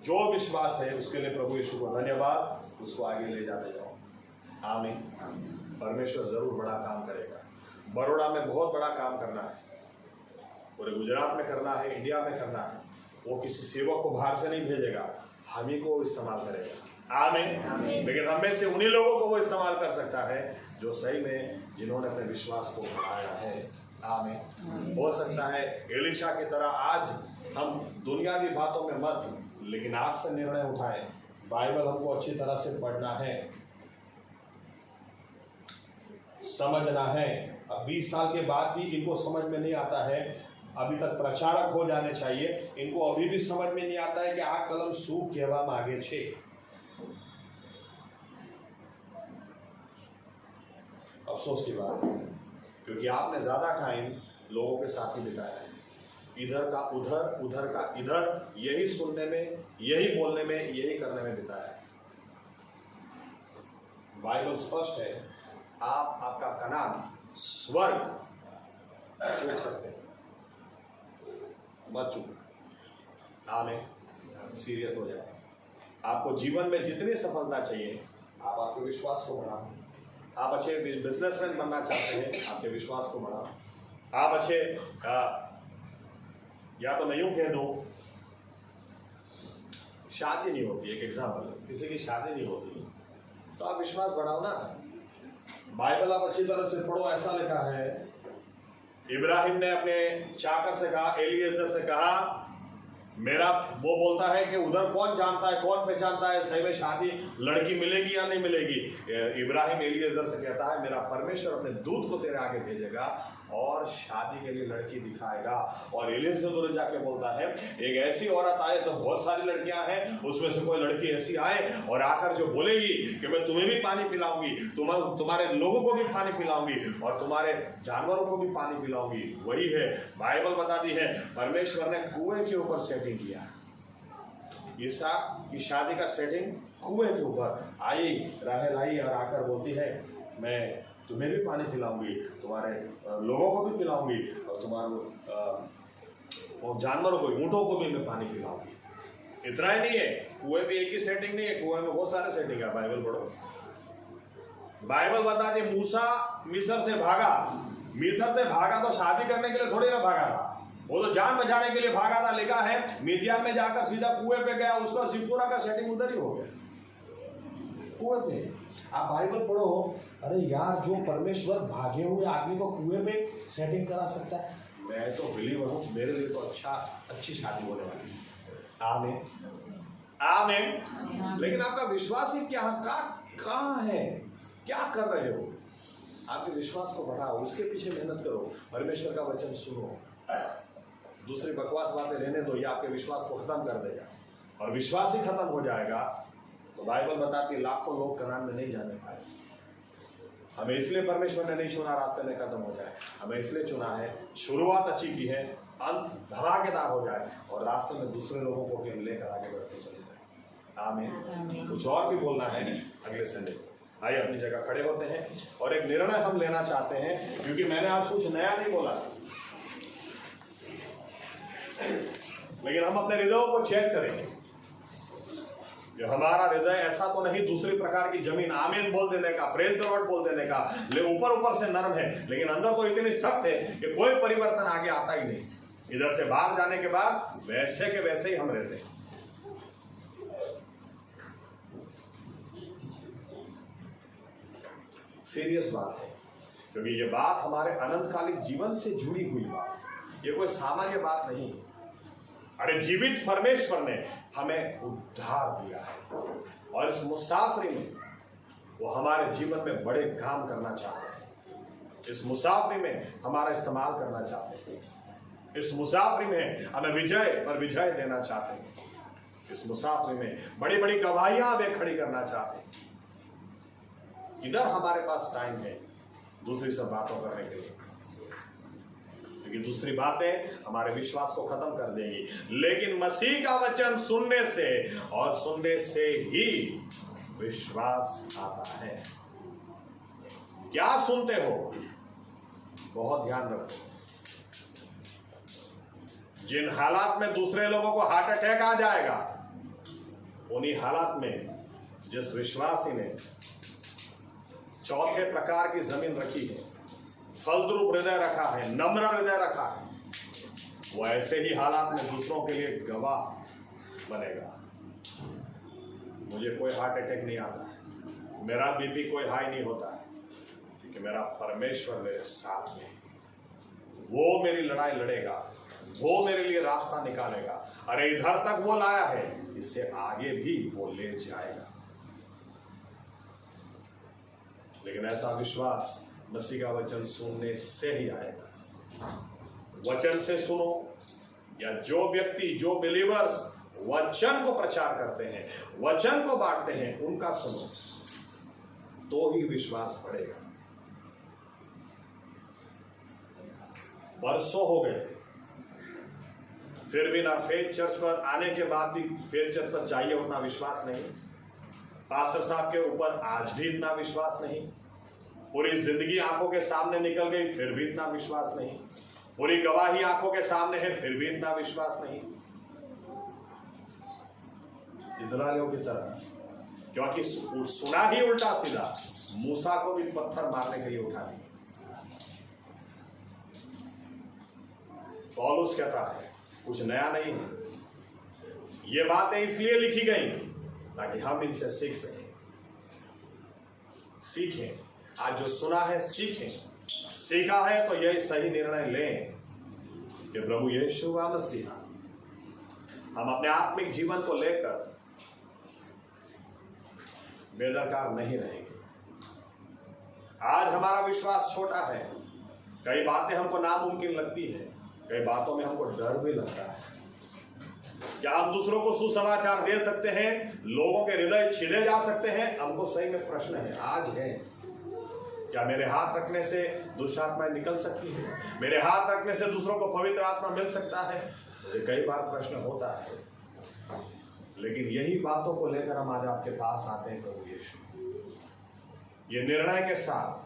जो विश्वास है उसके लिए प्रभु यीशु को धन्यवाद, उसको आगे ले जाते जाओ। आमीन। परमेश्वर जरूर बड़ा काम करेगा। बड़ौदा में बहुत बड़ा काम करना है, पूरे गुजरात में करना है, इंडिया में करना है। वो किसी सेवक को बाहर से नहीं भेजेगा, हम ही को इस्तेमाल करेगा। आमीन। लेकिन हम में से उन्हीं लोगों को वो इस्तेमाल कर सकता है जो सही में जिन्होंने अपने विश्वास को बढ़ाया है। आमीन। हो सकता है एलिशा की तरह आज हम दुनियावी बातों में मस्त, लेकिन आज से निर्णय उठाए, बाइबल हमको अच्छी तरह से पढ़ना है, समझना है। अब 20 साल के बाद भी इनको समझ में नहीं आता है, अभी तक प्रचारक हो जाने चाहिए, इनको अभी भी समझ में नहीं आता है कि आ कलम શું કહેવામાં માંગે છે। अफसोस की बात है, क्योंकि आपने ज्यादा टाइम लोगों के साथ ही बिताया है, इधर का उधर, उधर का इधर, यही सुनने में, यही बोलने में, यही करने में बिताया है। बाइबल स्पष्ट है, आप आपका कनान स्वर्ग चूक सकते हैं, मत चूक। आमीन। सीरियस हो जाए। आपको जीवन में जितनी सफलता चाहिए, आप आपके विश्वास को बढ़ाओ। आप अच्छे बिजनेसमैन बनना चाहते हैं, आपके विश्वास को बढ़ाओ। आप अच्छे या तो मैं यूं कह दूं, शादी नहीं होती, एक एग्जाम्पल, किसी की शादी नहीं होती, तो आप विश्वास बढ़ाओ ना। बाइबल आप अच्छी तरह से पढ़ो, ऐसा लिखा है, इब्राहिम ने अपने चाकर से कहा, एलिएजर से कहा, मेरा वो बोलता है कि उधर कौन जानता है, कौन पहचानता है सही में शादी लड़की मिलेगी या नहीं मिलेगी। इब्राहिम एलिएजर से कहता है, मेरा परमेश्वर अपने दूत को तेरे आगे भेजेगा और शादी के लिए लड़की दिखाएगा। और एलिएजर जाके बोलता है, एक ऐसी औरत आए, तो बहुत सारी लड़कियां हैं, उसमें से कोई लड़की ऐसी आए और आकर जो बोलेगी कि मैं तुम्हें भी पानी पिलाऊंगी, तुम्हारे लोगों को भी पानी पिलाऊंगी और तुम्हारे जानवरों को भी पानी पिलाऊंगी, वही है। बाइबल बताती है परमेश्वर ने कुएं के ऊपर सेटिंग किया। इसहाक की शादी का सेटिंग कुएं के ऊपर। आई राहेल आई और आकर बोलती है, मैं तुम्हें भी पानी पिलाऊंगी, तुम्हारे लोगों को भी पिलाऊंगी और तुम्हारे जानवरों को, ऊँटों को भी मैं पानी पिलाऊंगी। इतना ही नहीं है, कुएं भी एक ही सेटिंग नहीं है, कुएं में बहुत सारे सेटिंग है। बाइबल पढ़ो, बाइबल बताती है मूसा मिस्र से भागा। मिस्र से भागा तो शादी करने के लिए थोड़ी ना भागा था, वो तो जान बचाने के लिए भागा था। लिखा है मिदियान में जाकर सीधा कुएं पे गया, उसका सिपुरा का सेटिंग उधर ही हो गया, कुएं पे। आप बाइबल पढ़ो, अरे यार, जो परमेश्वर भागे हुए आदमी को कुएं में सेटिंग करा सकता है, मैं तो बिलीवर हूं, मेरे लिए तो अच्छी शादी होने वाली है। आमीन आमीन। लेकिन आपका विश्वास ही कहाँ है, क्या कर रहे हो? आपके विश्वास को बढ़ाओ, उसके पीछे मेहनत करो, परमेश्वर का वचन सुनो। दूसरी बकवास बातें रहने दो, ये आपके विश्वास को खत्म कर देगा। और विश्वास ही खत्म हो जाएगा तो बाइबल बताती है लाखों लोग कनान में नहीं जाने पाए। हमें इसलिए परमेश्वर ने नहीं चुना रास्ते में खत्म हो जाए, हमें इसलिए चुना है शुरुआत अच्छी की है, अंत धमाकेदार हो जाए और रास्ते में दूसरे लोगों को भी हम लेकर आगे बढ़ते चले जाए। आमीन। कुछ और भी बोलना है अगले संडे को। आइए अपनी जगह खड़े होते हैं और एक निर्णय हम लेना चाहते हैं, क्योंकि मैंने आज कुछ नया नहीं बोला, लेकिन हम अपने हृदयों को चेक करेंगे कि हमारा हृदय ऐसा तो नहीं दूसरी प्रकार की जमीन आमीन बोल देने का, प्रेज द लॉर्ड बोल देने का, ऊपर ऊपर से नरम है लेकिन अंदर तो इतनी सख्त है कि कोई परिवर्तन आगे आता ही नहीं। इधर से बाहर जाने के बाद वैसे के वैसे ही हम रहते हैं। सीरियस बात है, क्योंकि ये बात हमारे अनंतकालिक जीवन से जुड़ी हुई बात, ये कोई सामान्य बात नहीं। अरे जीवित परमेश्वर ने हमें उद्धार दिया है और इस मुसाफरी में वो हमारे जीवन में बड़े काम करना चाहते हैं। इस मुसाफरी में हमारा इस्तेमाल करना चाहते हैं। इस मुसाफरी में हमें विजय पर विजय देना चाहते हैं। इस मुसाफरी में बड़ी बड़ी गवाहियां वे खड़ी करना चाहते हैं। इधर हमारे पास टाइम है दूसरी सब बातों करने के लिए, क्योंकि दूसरी बातें हमारे विश्वास को खत्म कर देंगी। लेकिन मसीह का वचन सुनने से और सुनने से ही विश्वास आता है। क्या सुनते हो, बहुत ध्यान रखो। जिन हालात में दूसरे लोगों को हार्ट अटैक आ जाएगा, उन्हीं हालात में जिस विश्वासी ने चौथे प्रकार की जमीन रखी है, फलद्रूप हृदय रखा है, नम्र हृदय रखा है, वो ऐसे ही हालात में दूसरों के लिए गवाह बनेगा। मुझे कोई हार्ट अटैक नहीं आता है, मेरा बीपी कोई हाई नहीं होता है, क्योंकि मेरा परमेश्वर मेरे साथ में, वो मेरी लड़ाई लड़ेगा, वो मेरे लिए रास्ता निकालेगा। अरे इधर तक वो लाया है, इससे आगे भी वो ले जाएगा। लेकिन ऐसा विश्वास मसीह का वचन सुनने से ही आएगा। वचन से सुनो, या जो व्यक्ति, जो बिलीवर्स वचन को प्रचार करते हैं, वचन को बांटते हैं, उनका सुनो, तो ही विश्वास बढ़ेगा। बरसों हो गए, फिर भी ना फेथ चर्च पर आने के बाद भी फेथ चर्च पर चाहिए उतना विश्वास नहीं। पास्टर साहब के ऊपर आज भी इतना विश्वास नहीं। पूरी जिंदगी आंखों के सामने निकल गई, फिर भी इतना विश्वास नहीं। पूरी गवाही आंखों के सामने है, फिर भी इतना विश्वास नहीं। इस्राएलियों की तरह, क्योंकि सुना ही उल्टा सीधा, मूसा को भी पत्थर मारने के लिए उठा दिया। पौलुस कहता है कुछ नया नहीं है, ये बातें इसलिए लिखी गई ताकि हम इनसे सीख सकें। सीखें, आज जो सुना है सीखें, सीखा है तो यही सही निर्णय लें कि प्रभु यीशु मसीह, हम अपने आत्मिक जीवन को लेकर बेदरकार नहीं रहेंगे। आज हमारा विश्वास छोटा है, कई बातें हमको नामुमकिन लगती है, कई बातों में हमको डर भी लगता है। क्या हम दूसरों को सुसमाचार दे सकते हैं? लोगों के हृदय छीले जा सकते हैं? हमको सही में प्रश्न है, आज है। क्या मेरे हाथ रखने से दुष्ट आत्माएं निकल सकती है? मेरे हाथ रखने से दूसरों को पवित्र आत्मा मिल सकता है? मुझे कई बार प्रश्न होता है, लेकिन यही बातों को लेकर हम आज आपके पास आते हैं प्रभु यीशु, ये निर्णय के साथ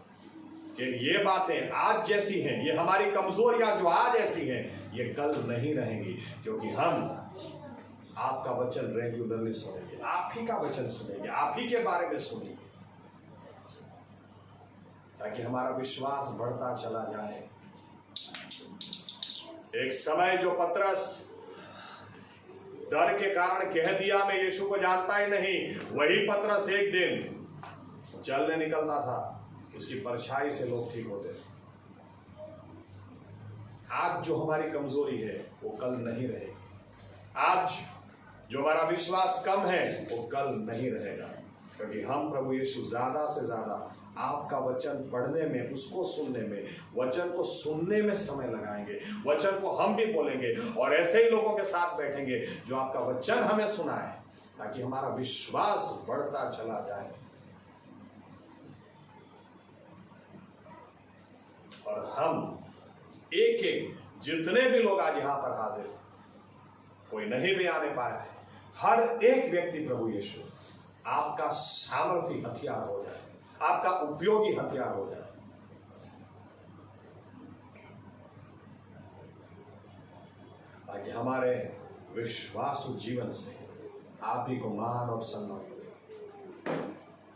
कि ये बातें आज जैसी हैं, ये हमारी कमजोरियां जो आज ऐसी हैं, ये कल नहीं रहेंगी, क्योंकि हम आपका वचन रेगुलरली सुनेंगे, आप ही का वचन सुनेंगे, आप ही के बारे में सुनेंगे, ताकि हमारा विश्वास बढ़ता चला जाए। एक समय जो पतरस डर के कारण कह दिया मैं यीशु को जानता ही नहीं, वही पतरस एक दिन चलने निकलता था, उसकी परछाई से लोग ठीक होते थे। आज जो हमारी कमजोरी है वो कल नहीं रहेगी। आज जो हमारा विश्वास कम है वो कल नहीं रहेगा, क्योंकि हम प्रभु यीशु ज्यादा से ज्यादा आपका वचन पढ़ने में, उसको सुनने में, वचन को सुनने में समय लगाएंगे। वचन को हम भी बोलेंगे और ऐसे ही लोगों के साथ बैठेंगे जो आपका वचन हमें सुनाए, ताकि हमारा विश्वास बढ़ता चला जाए और हम एक एक जितने भी लोग आज यहां पर हाजिर, कोई नहीं भी आने पाया है, हर एक व्यक्ति प्रभु यीशु आपका सामर्थी हथियार हो जाए, आपका उपयोगी हथियार हो जाए, ताकि हमारे विश्वासु जीवन से आप ही को मान और सम्मान मिले।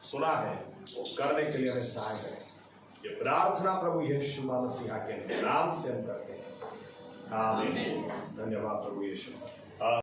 सुना है वो करने के लिए हमें सहाय करें। ये प्रार्थना प्रभु यीशु मसीह के नाम से हम करते हैं, आमीन। धन्यवाद प्रभु यीशु।